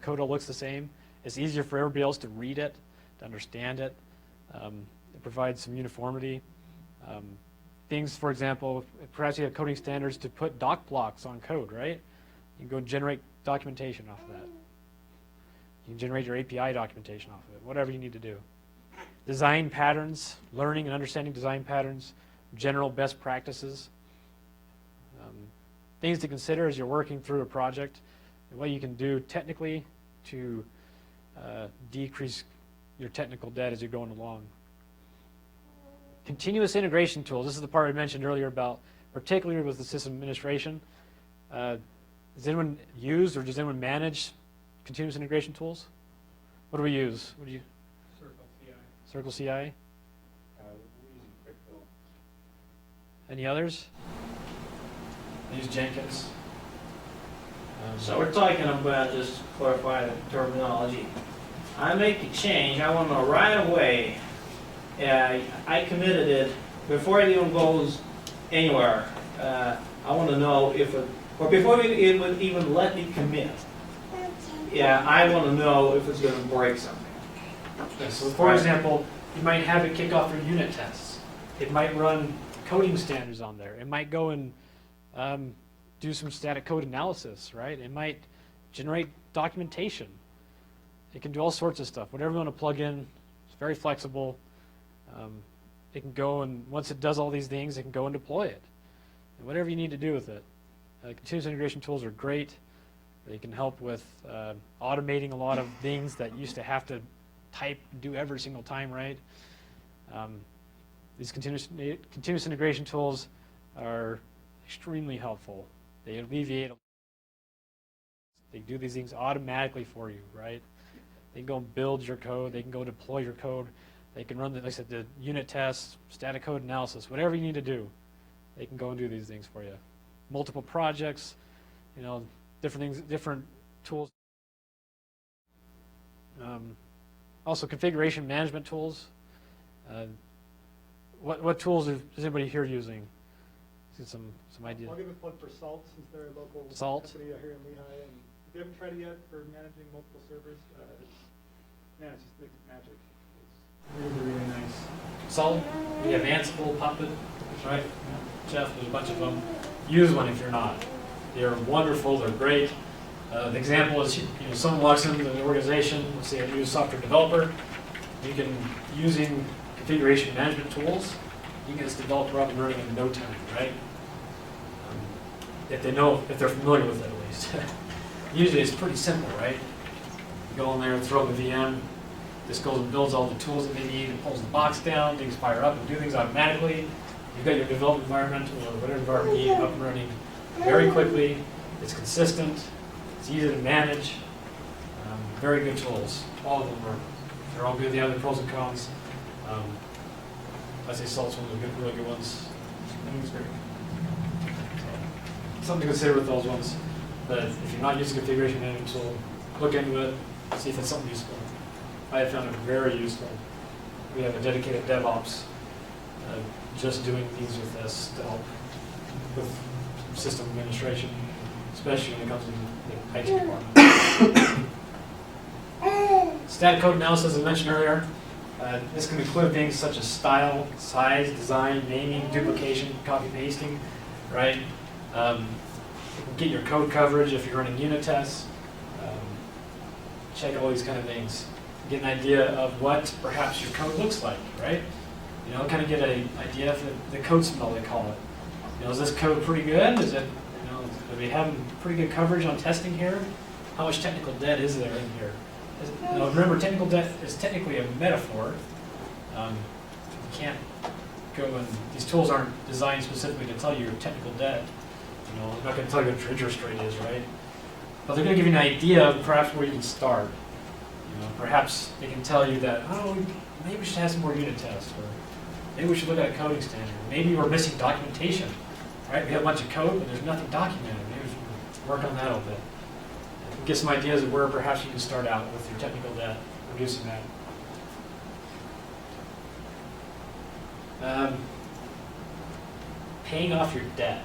code all looks the same. It's easier for everybody else to read it, to understand it. It provides some uniformity. Things, for example, perhaps you have coding standards to put doc blocks on code, right? You can go generate documentation off of that. You can generate your API documentation off of it, whatever you need to do. Design patterns, learning and understanding design patterns, general best practices. things to consider as you're working through a project and what you can do technically to decrease your technical debt as you're going along. Continuous integration tools. This is the part I mentioned earlier about, particularly with the system administration. Does anyone use or does anyone manage continuous integration tools? What do we use? What do you? Circle CI. We're using QuickBuild. Any others? I use Jenkins. So we're talking about, just to clarify the terminology. I make a change, I want to know right away, I committed it, before it even goes anywhere, I want to know if it, or before it would even let me commit, yeah, I want to know if it's going to break something. Okay, so for example, you might have it kick off your unit tests. It might run coding standards on there. It might go and do some static code analysis, right? It might generate documentation. It can do all sorts of stuff. Whatever you want to plug in, it's very flexible. It can go and once it does all these things, it can go and deploy it. And whatever you need to do with it. Continuous integration tools are great. They can help with automating a lot of things that used to have to type and do every single time, right? These continuous integration tools are extremely helpful. They alleviate, they do these things automatically for you, right? They can go and build your code, they can go deploy your code, they can run, like I said, the unit tests, static code analysis, whatever you need to do, they can go and do these things for you. Multiple projects, you know, different things, different tools. Also configuration management tools. What tools is anybody here using? See some idea. I'll give a plug for Salt, since they're a local Salt. company here in Lehigh. And if you haven't tried it yet for managing multiple servers, man, it just makes it magic. It's really, really nice. Salt. We have Ansible, Puppet, right? Jeff, there's a bunch of them. Use one if you're not. They're wonderful. They're great. The example is, someone walks into the organization, let's say a new software developer, you can, using configuration management tools, you can get this developer up and running in no time, right? If they're familiar with it at least. Usually it's pretty simple, right? You go in there and throw up a VM, this goes and builds all the tools that they need, and pulls the box down, things fire up and do things automatically. You've got your development environment or whatever environment you need up and running very quickly. It's consistent. It's easy to manage. Very good tools. All of them are. They're all good. They have the pros and cons. I'd say Salt's one of the really good ones. I think it's great. So, something to consider with those ones. But if you're not using a configuration management tool, look into it. See if it's something useful. I have found it very useful. We have a dedicated DevOps just doing things with this to help with system administration, especially when it comes to the IT department. Static code analysis, as I mentioned earlier. This can include things such as style, size, design, naming, duplication, copy pasting, right? You can get your code coverage if you're running unit tests. Check all these kind of things. Get an idea of what perhaps your code looks like, right? Kind of get an idea of the code smell, they call it. Is this code pretty good? Is it, are we having pretty good coverage on testing here? How much technical debt is there in here? Remember, technical debt is technically a metaphor. You can't go and, these tools aren't designed specifically to tell you your technical debt. I'm not going to tell you what your interest rate is, right? But they're going to give you an idea of perhaps where you can start. Perhaps they can tell you that, maybe we should have some more unit tests, or maybe we should look at a coding standard. Maybe we're missing documentation, right? We have a bunch of code, but there's nothing documented. Maybe we should work on that a little bit. Get some ideas of where perhaps you can start out with your technical debt, reducing that. Paying off your debt.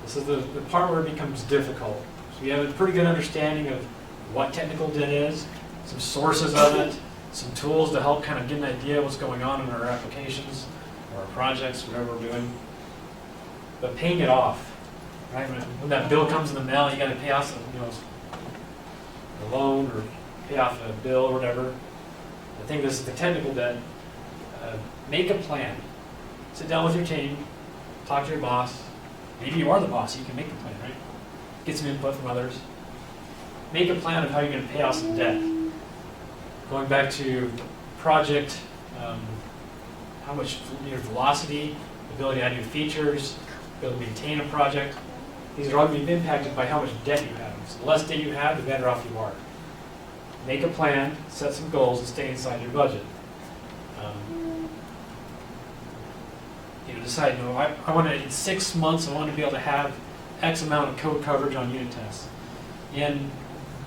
This is the part where it becomes difficult. So you have a pretty good understanding of what technical debt is, some sources of it, some tools to help kind of get an idea of what's going on in our applications or our projects, whatever we're doing. But paying it off, right? When that bill comes in the mail, you got to pay off a loan or pay off a bill or whatever. I think this is the technical debt. Make a plan. Sit down with your team, talk to your boss, Maybe you are the boss, you can make the plan, right? Get some input from others. Make a plan of how you're going to pay off some debt. Going back to project, how much velocity, ability to add new features, ability to maintain a project. These are all going to be impacted by how much debt you have. So the less debt you have, the better off you are. Make a plan, set some goals, and stay inside your budget. Decide, I want to, in 6 months, I want to be able to have X amount of code coverage on unit tests. In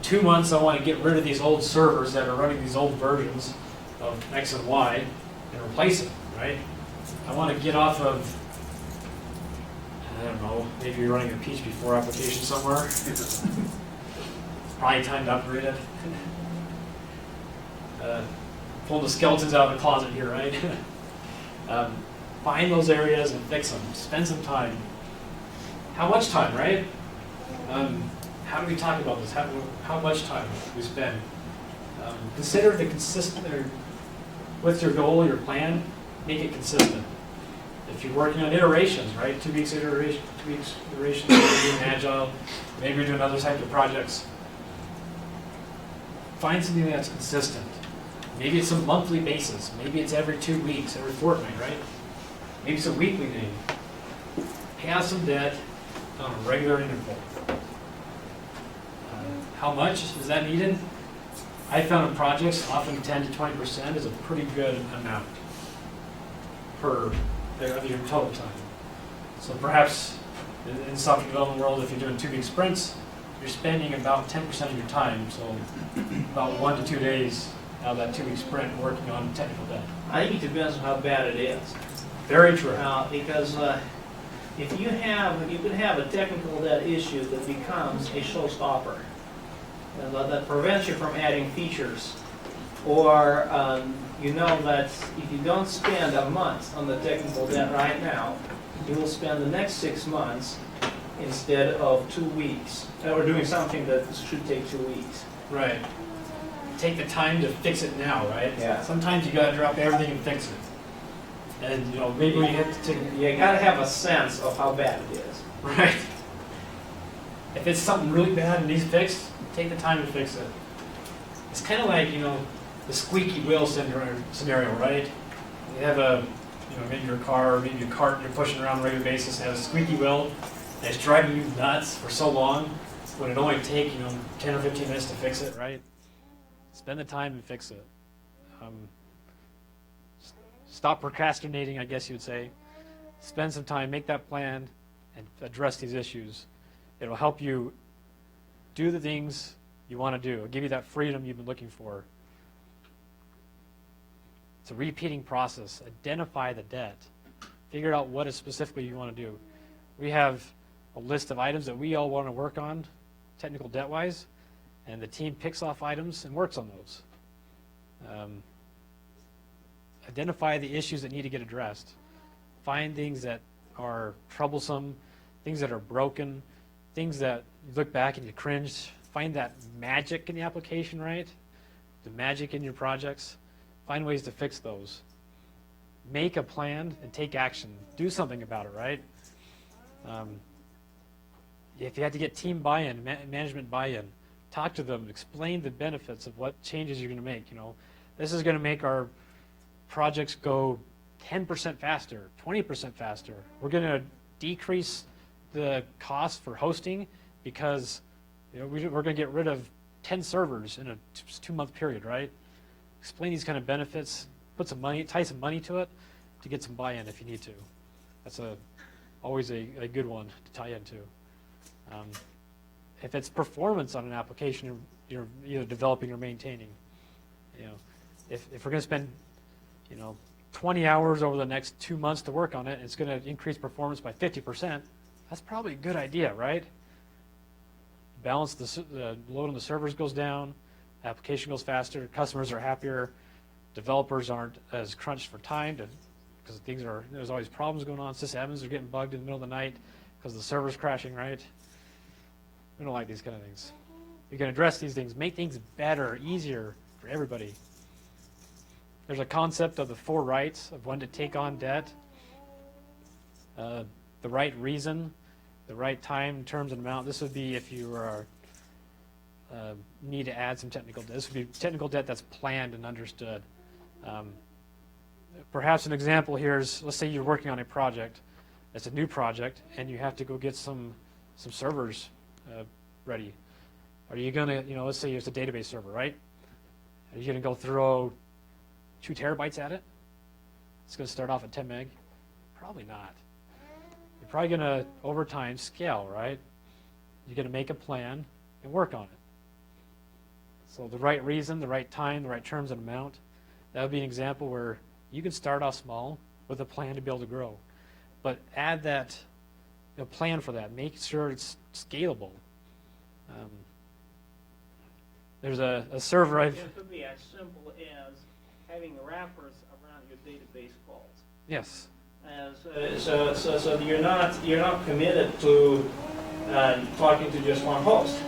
2 months, I want to get rid of these old servers that are running these old versions of X and Y and replace them, right? I want to get off of, I don't know, maybe you're running a PHP 4 application somewhere. It's probably time to upgrade it. Pull the skeletons out of the closet here, right? Find those areas and fix them. Spend some time. How much time, right? How do we talk about this? How much time do we spend? Consider the consistent, with your goal, your plan, make it consistent. If you're working on iterations, right? 2 weeks iteration, 2 weeks iterations, maybe you're doing agile, maybe you're doing other types of projects. Find something that's consistent. Maybe it's a monthly basis. Maybe it's every 2 weeks, every fortnight, right? Maybe it's a weekly thing. Pay off some debt on a regular interval. How much is that needed? I found in projects, often 10 to 20% is a pretty good amount of your total time. So perhaps in the software development world, if you're doing 2 week sprints, you're spending about 10% of your time, so about 1 to 2 days out of that 2 week sprint working on technical debt. I think it depends on how bad it is. Very true. Because if you could have a technical debt issue that becomes a showstopper, that prevents you from adding features, or you know that if you don't spend a month on the technical debt right now, you will spend the next 6 months instead of 2 weeks, or doing something that should take 2 weeks. Right. Take the time to fix it now, right? Yeah. Sometimes you gotta drop everything and fix it. And maybe you have to take. You gotta have a sense of how bad it is. Right. If it's something really bad and needs fixed, take the time to fix it. It's kind of like the squeaky wheel scenario, right? You have maybe your car or maybe a cart you're pushing around on a regular basis and has a squeaky wheel and it's driving you nuts for so long when it only take 10 or 15 minutes to fix it, right? Spend the time and fix it. Stop procrastinating, I guess you would say. Spend some time, make that plan, and address these issues. It'll help you do the things you want to do. It'll give you that freedom you've been looking for. It's a repeating process. Identify the debt. Figure out what is specifically you want to do. We have a list of items that we all want to work on, technical debt-wise, and the team picks off items and works on those. Identify the issues that need to get addressed. Find things that are troublesome, things that are broken, things that you look back and you cringe. Find that magic in the application, right? The magic in your projects. Find ways to fix those. Make a plan and take action. Do something about it, right? If you had to get team buy-in, management buy-in, talk to them, explain the benefits of what changes you're going to make. This is going to make our projects go 10% faster, 20% faster. We're going to decrease the cost for hosting because we're going to get rid of 10 servers in a 2-month period, right? Explain these kind of benefits, put some money, tie some money to it to get some buy-in if you need to. That's always a good one to tie into. If it's performance on an application you're either developing or maintaining, if we're going to spend 20 hours over the next 2 months to work on it, it's going to increase performance by 50%, that's probably a good idea, right? Balance, the load on the servers goes down, application goes faster, customers are happier, developers aren't as crunched for time because there's always problems going on. Sysadmins are getting bugged in the middle of the night because the server's crashing, right? We don't like these kind of things. You can address these things, make things better, easier for everybody. There's a concept of the 4 rights of when to take on debt. The right reason The right time, terms, and amount. This would be if you are need to add some technical debt. This would be technical debt that's planned and understood. Perhaps an example here is, let's say you're working on a project. It's a new project, and you have to go get some servers ready. Are you gonna, let's say it's a database server, right? Are you gonna go throw 2 terabytes at it? It's gonna start off at 10 meg? Probably not. You're probably gonna, over time, scale, right? You're gonna make a plan and work on it. So the right reason, the right time, the right terms and amount, that would be an example where you can start off small with a plan to be able to grow. But add that, plan for that. Make sure it's scalable. There's a server I've... It could be as simple as having wrappers around your database calls. Yes. So you're not committed to talking to just one host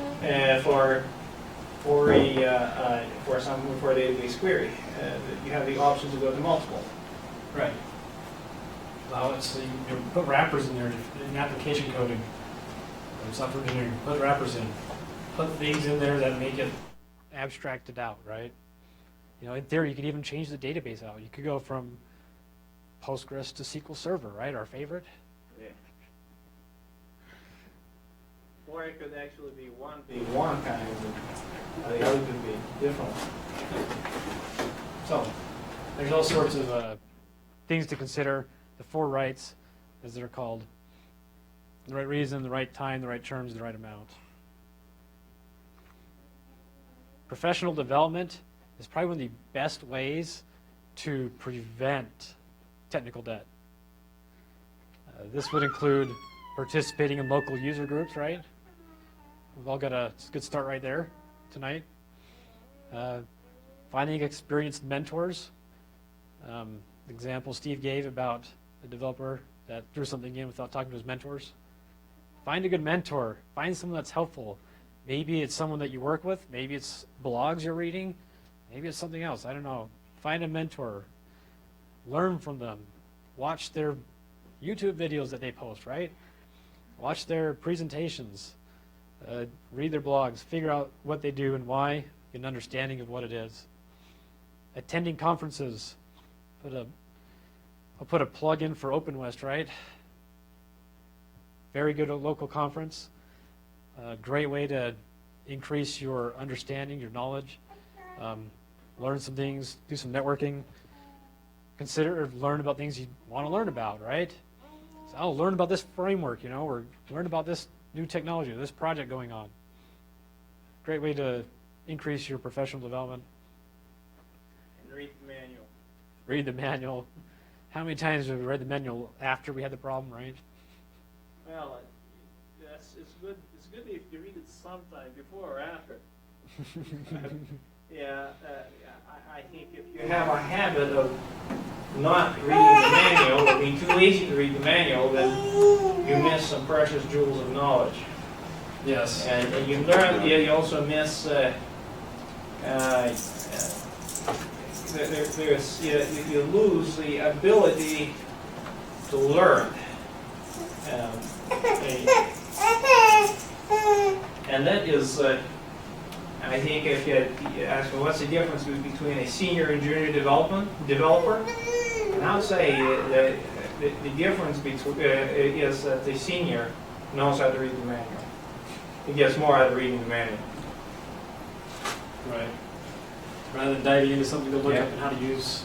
for a database query. You have the option to go to multiple. Right. Allow it so you put wrappers in there in application coding, or software engineering. Put wrappers in. Put things in there that make it abstracted out, right? In theory, you could even change the database out. You could go from Postgres to SQL Server, right? Our favorite. Yeah. Or it could actually be one kind of, the other could be different. So there's all sorts of things to consider. The 4 rights, as they're called. The right reason, the right time, the right terms, the right amount. Professional development is probably one of the best ways to prevent technical debt. This would include participating in local user groups, right? We've all got a good start right there tonight. Finding experienced mentors. The example Steve gave about a developer that threw something in without talking to his mentors. Find a good mentor. Find someone that's helpful. Maybe it's someone that you work with. Maybe it's blogs you're reading. Maybe it's something else. I don't know. Find a mentor. Learn from them. Watch their YouTube videos that they post, right? Watch their presentations. Read their blogs. Figure out what they do and why. Get an understanding of what it is. Attending conferences. I'll put a plug in for OpenWest, right? Very good local conference. Great way to increase your understanding, your knowledge. Learn some things, do some networking. Consider or learn about things you want to learn about, right? So I'll learn about this framework, or learn about this new technology, this project going on. Great way to increase your professional development. And read the manual. Read the manual. How many times have we read the manual after we had the problem, right? Well, it's good. It's good if you read it sometime before or after. I think if you have a habit of not reading the manual, or being too lazy to read the manual, then you miss some precious jewels of knowledge. Yes. And you learn. You also miss. You lose the ability to learn. And that is, I think, if you ask me what's the difference between a senior and junior developer, and I would say the difference between is that the senior knows how to read the manual. He gets more out of reading the manual. Right. Rather than diving into something to look up and how to use.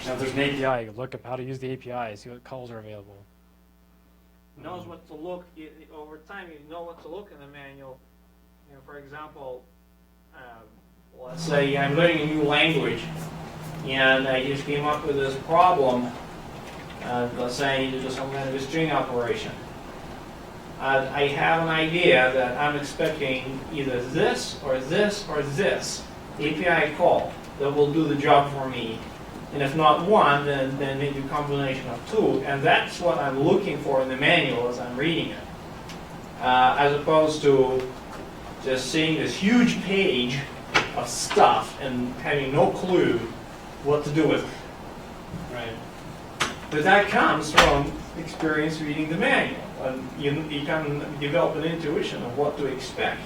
If there's an API, look up how to use the API, see what calls are available. Knows what to look. Over time, you know what to look in the manual. For example, let's say I'm learning a new language, and I just came up with this problem. Let's say I need to do some kind of a string operation. I have an idea that I'm expecting either this or this or this API call that will do the job for me. And if not one, then maybe a combination of 2. And that's what I'm looking for in the manual as I'm reading it. As opposed to just seeing this huge page of stuff and having no clue what to do with it. Right. But that comes from experience reading the manual. And you can develop an intuition of what to expect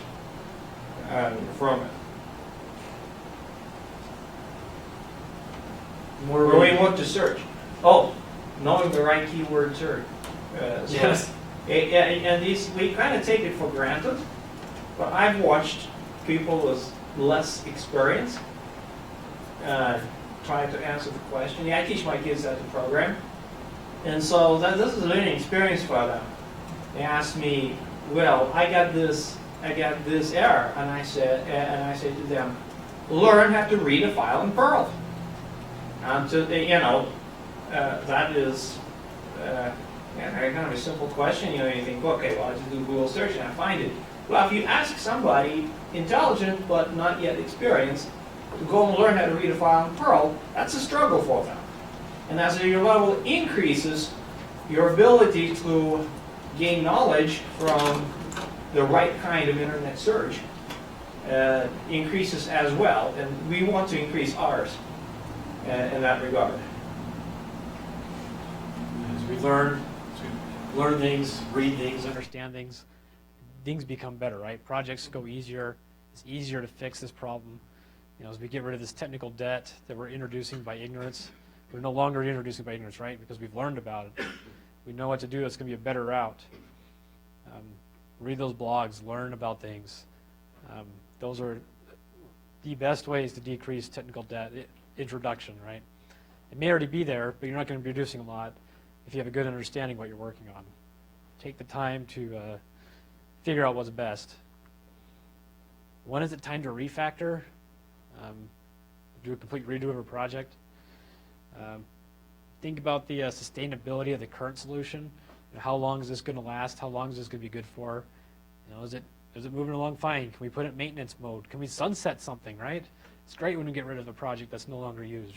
from it. Knowing what to search. Oh, knowing the right keyword search. Yes. And these, we kind of take it for granted, but I've watched people with less experience try to answer the question. Yeah, I teach my kids how to program, and so this is a learning experience for them. They asked me, "Well, I got this error," and I said to them, "Learn how to read a file in Perl." And that is kind of a simple question. You think, okay, well, I just do Google search and I find it. Well, if you ask somebody intelligent but not yet experienced to go and learn how to read a file in Perl, that's a struggle for them. And as your level increases, your ability to gain knowledge from the right kind of internet search increases as well. And we want to increase ours in that regard. As we learn things, read things, understand things, things become better, right? Projects go easier. It's easier to fix this problem. As we get rid of this technical debt that we're introducing by ignorance, we're no longer introducing by ignorance, right? Because we've learned about it. We know what to do. It's going to be a better route. Read those blogs, learn about things. Those are the best ways to decrease technical debt. Introduction, right? It may already be there, but you're not going to be reducing a lot if you have a good understanding of what you're working on. Take the time to figure out what's best. When is it time to refactor? Do a complete redo of a project. Think about the sustainability of the current solution. How long is this going to last? How long is this going to be good for? Is it moving along fine? Can we put it in maintenance mode? Can we sunset something, right? It's great when we get rid of a project that's no longer used.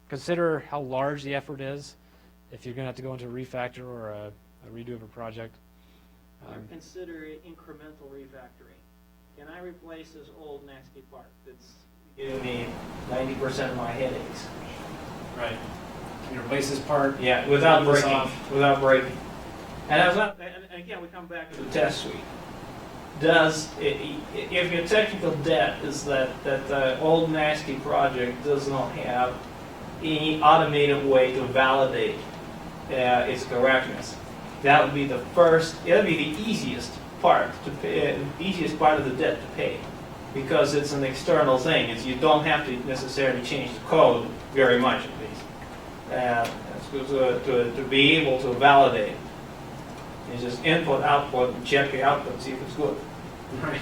Consider how large the effort is if you're going to have to go into a refactor or a redo of a project. Consider incremental refactoring. Can I replace this old nasty part that's giving me 90% of my headaches? Right. Can you replace this part? Yeah, without breaking. And again, we come back to the test suite. If your technical debt is that the old nasty project does not have any automated way to validate its correctness, that would be the easiest part to pay, easiest part of the debt to pay, because it's an external thing. You don't have to necessarily change the code very much, at least, to be able to validate. You just input, output, and check the output, see if it's good. Right.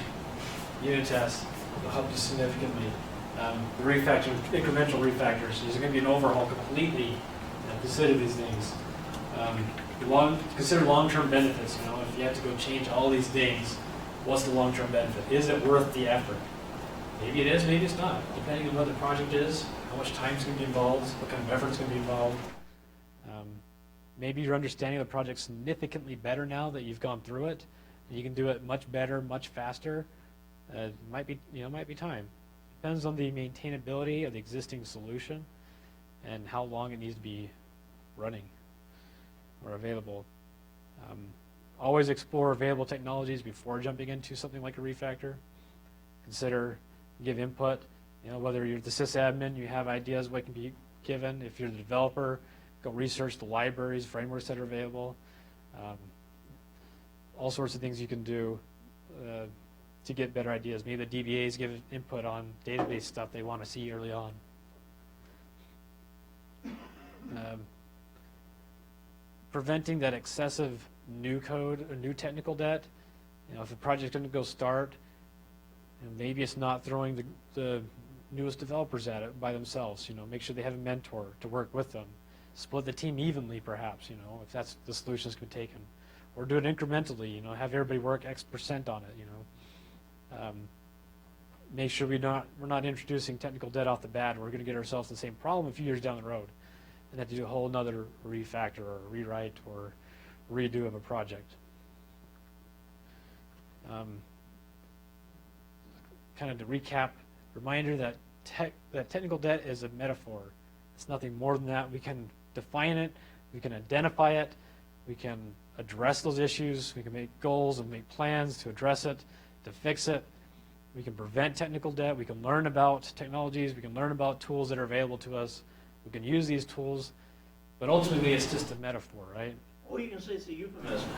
Unit tests will help you significantly. The refactor, incremental refactors, there's going to be an overhaul completely. Consider these things. Consider long-term benefits. If you have to go change all these things, what's the long-term benefit? Is it worth the effort? Maybe it is, maybe it's not, depending on what the project is, how much time is going to be involved, what kind of effort is going to be involved. Maybe your understanding of the project is significantly better now that you've gone through it, and you can do it much better, much faster. Might be time. Depends on the maintainability of the existing solution and how long it needs to be running or available. Always explore available technologies before jumping into something like a refactor. Consider, give input. Whether you're the sysadmin, you have ideas what can be given. If you're the developer, go research the libraries, frameworks that are available. All sorts of things you can do to get better ideas. Maybe the DBAs give input on database stuff they want to see early on. Preventing that excessive new code or new technical debt. If a project's going to go start, maybe it's not throwing the newest developers at it by themselves. Make sure they have a mentor to work with them. Split the team evenly, perhaps. If that's the solution that's been taken, or do it incrementally. Have everybody work X% on it. Make sure we're not introducing technical debt off the bat. We're going to get ourselves the same problem a few years down the road, and have to do a whole another refactor or rewrite or redo of a project. Kind of to recap, reminder that technical debt is a metaphor. It's nothing more than that. We can define it, we can identify it, we can address those issues, we can make goals and make plans to address it, to fix it. We can prevent technical debt, we can learn about technologies, we can learn about tools that are available to us, we can use these tools, but ultimately it's just a metaphor, right? Or you can say it's a euphemism.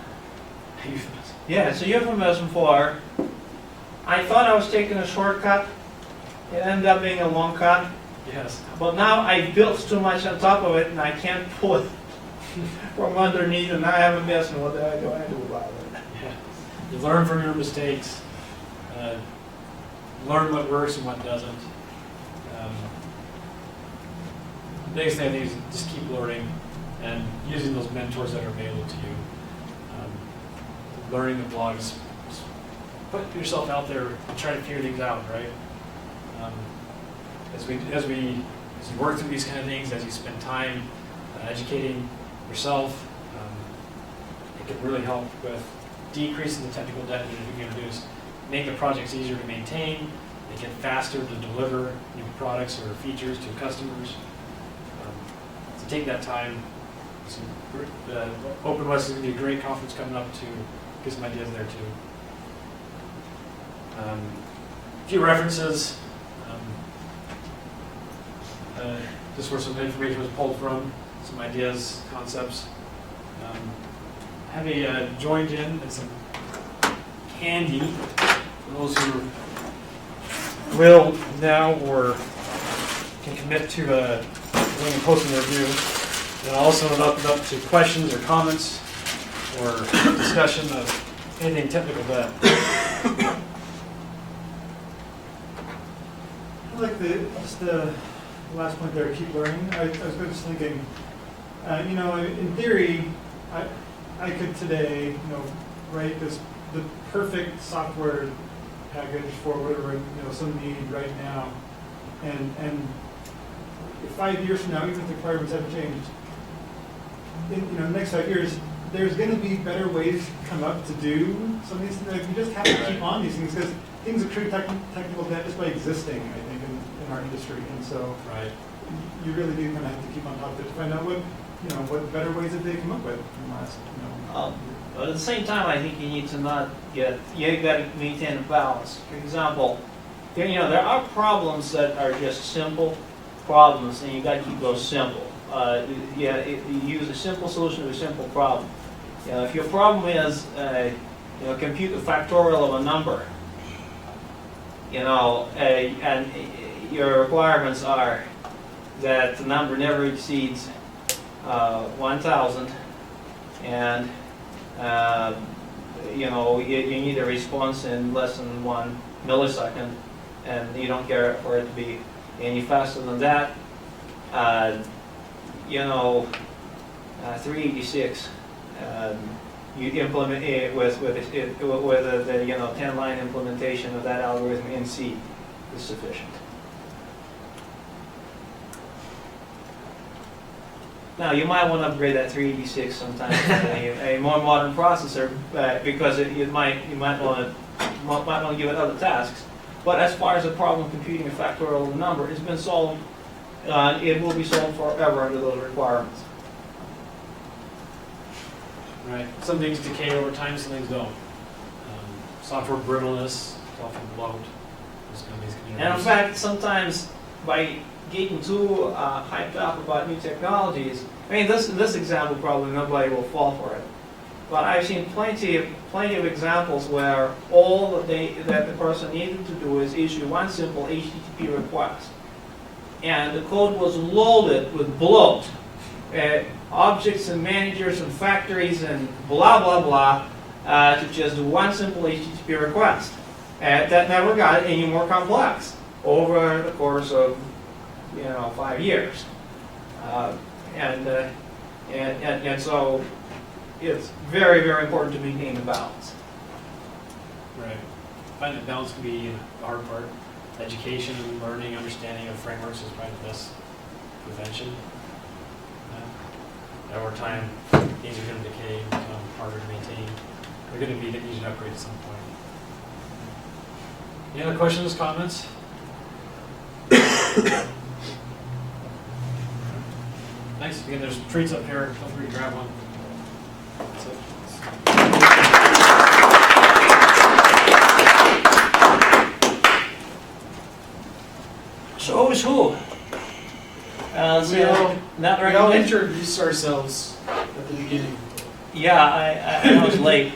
Yeah, it's a euphemism for, I thought I was taking a shortcut, it ended up being a long cut, Yes. but now I built too much on top of it and I can't pull it from underneath, and now I have a mess, and what do I do about it? Yeah. You learn from your mistakes, learn what works and what doesn't. The biggest thing I think is just keep learning and using those mentors that are available to you. Learning the blogs, just put yourself out there and try to figure things out, right? As you work through these kind of things, as you spend time educating yourself, it can really help with decreasing the technical debt that you can introduce, make the projects easier to maintain, make it faster to deliver new products or features to customers. So take that time. Open West is going to be a great conference coming up to get some ideas there too. A few references, just where some information was pulled from, some ideas, concepts. Having joined in and some candy for those who will now or can commit to doing and posting their review. And I'll also open up to questions or comments or discussion of anything technical that. I like the last point there, keep learning. I was just thinking, in theory, I could today, write the perfect software package for whatever, some need right now. And 5 years from now, even if the requirements haven't changed, in the next 5 years, there's going to be better ways to come up to do some of these things. Like, we just have to keep on these things because things accrue technical debt just by existing, I think, in our industry. And so you really do kind of have to keep on top of it to find out what better ways that they come up with in the last, But at the same time, I think you need to not you got to maintain a balance. For example, there are problems that are just simple problems, and you got to keep those simple. You use a simple solution to a simple problem. If your problem is, compute the factorial of a number, and your requirements are that the number never exceeds 1,000, and you need a response in less than 1 millisecond, and you don't care for it to be any faster than that. 386. You implement it with the 10-line implementation of that algorithm in C is sufficient. Now you might want to upgrade that 386 sometime to a more modern processor because you might want to give it other tasks. But as far as the problem of computing a factorial number, it's been solved. It will be solved forever under those requirements. Right. Some things decay over time, some things don't. Software brittleness, software bloat. And in fact, sometimes by getting too hyped up about new technologies, this example probably nobody will fall for it. But I've seen plenty of examples where all that the person needed to do is issue one simple HTTP request, and the code was loaded with bloat. Objects and managers and factories and blah, blah, blah, to just do one simple HTTP request. That never got any more complex over the course of 5 years. And so it's very, very important to maintain the balance. Right. I find that balance can be the hard part. Education, learning, understanding of frameworks is probably the best prevention. Over time, things are going to decay, become harder to maintain. They're going to be easy to upgrade at some point. Any other questions, comments? Thanks. Again, there's treats up here. Feel free to grab one. That's it. So who's who? Let's see, not We all recognized. introduced ourselves at the beginning. Yeah, I was late.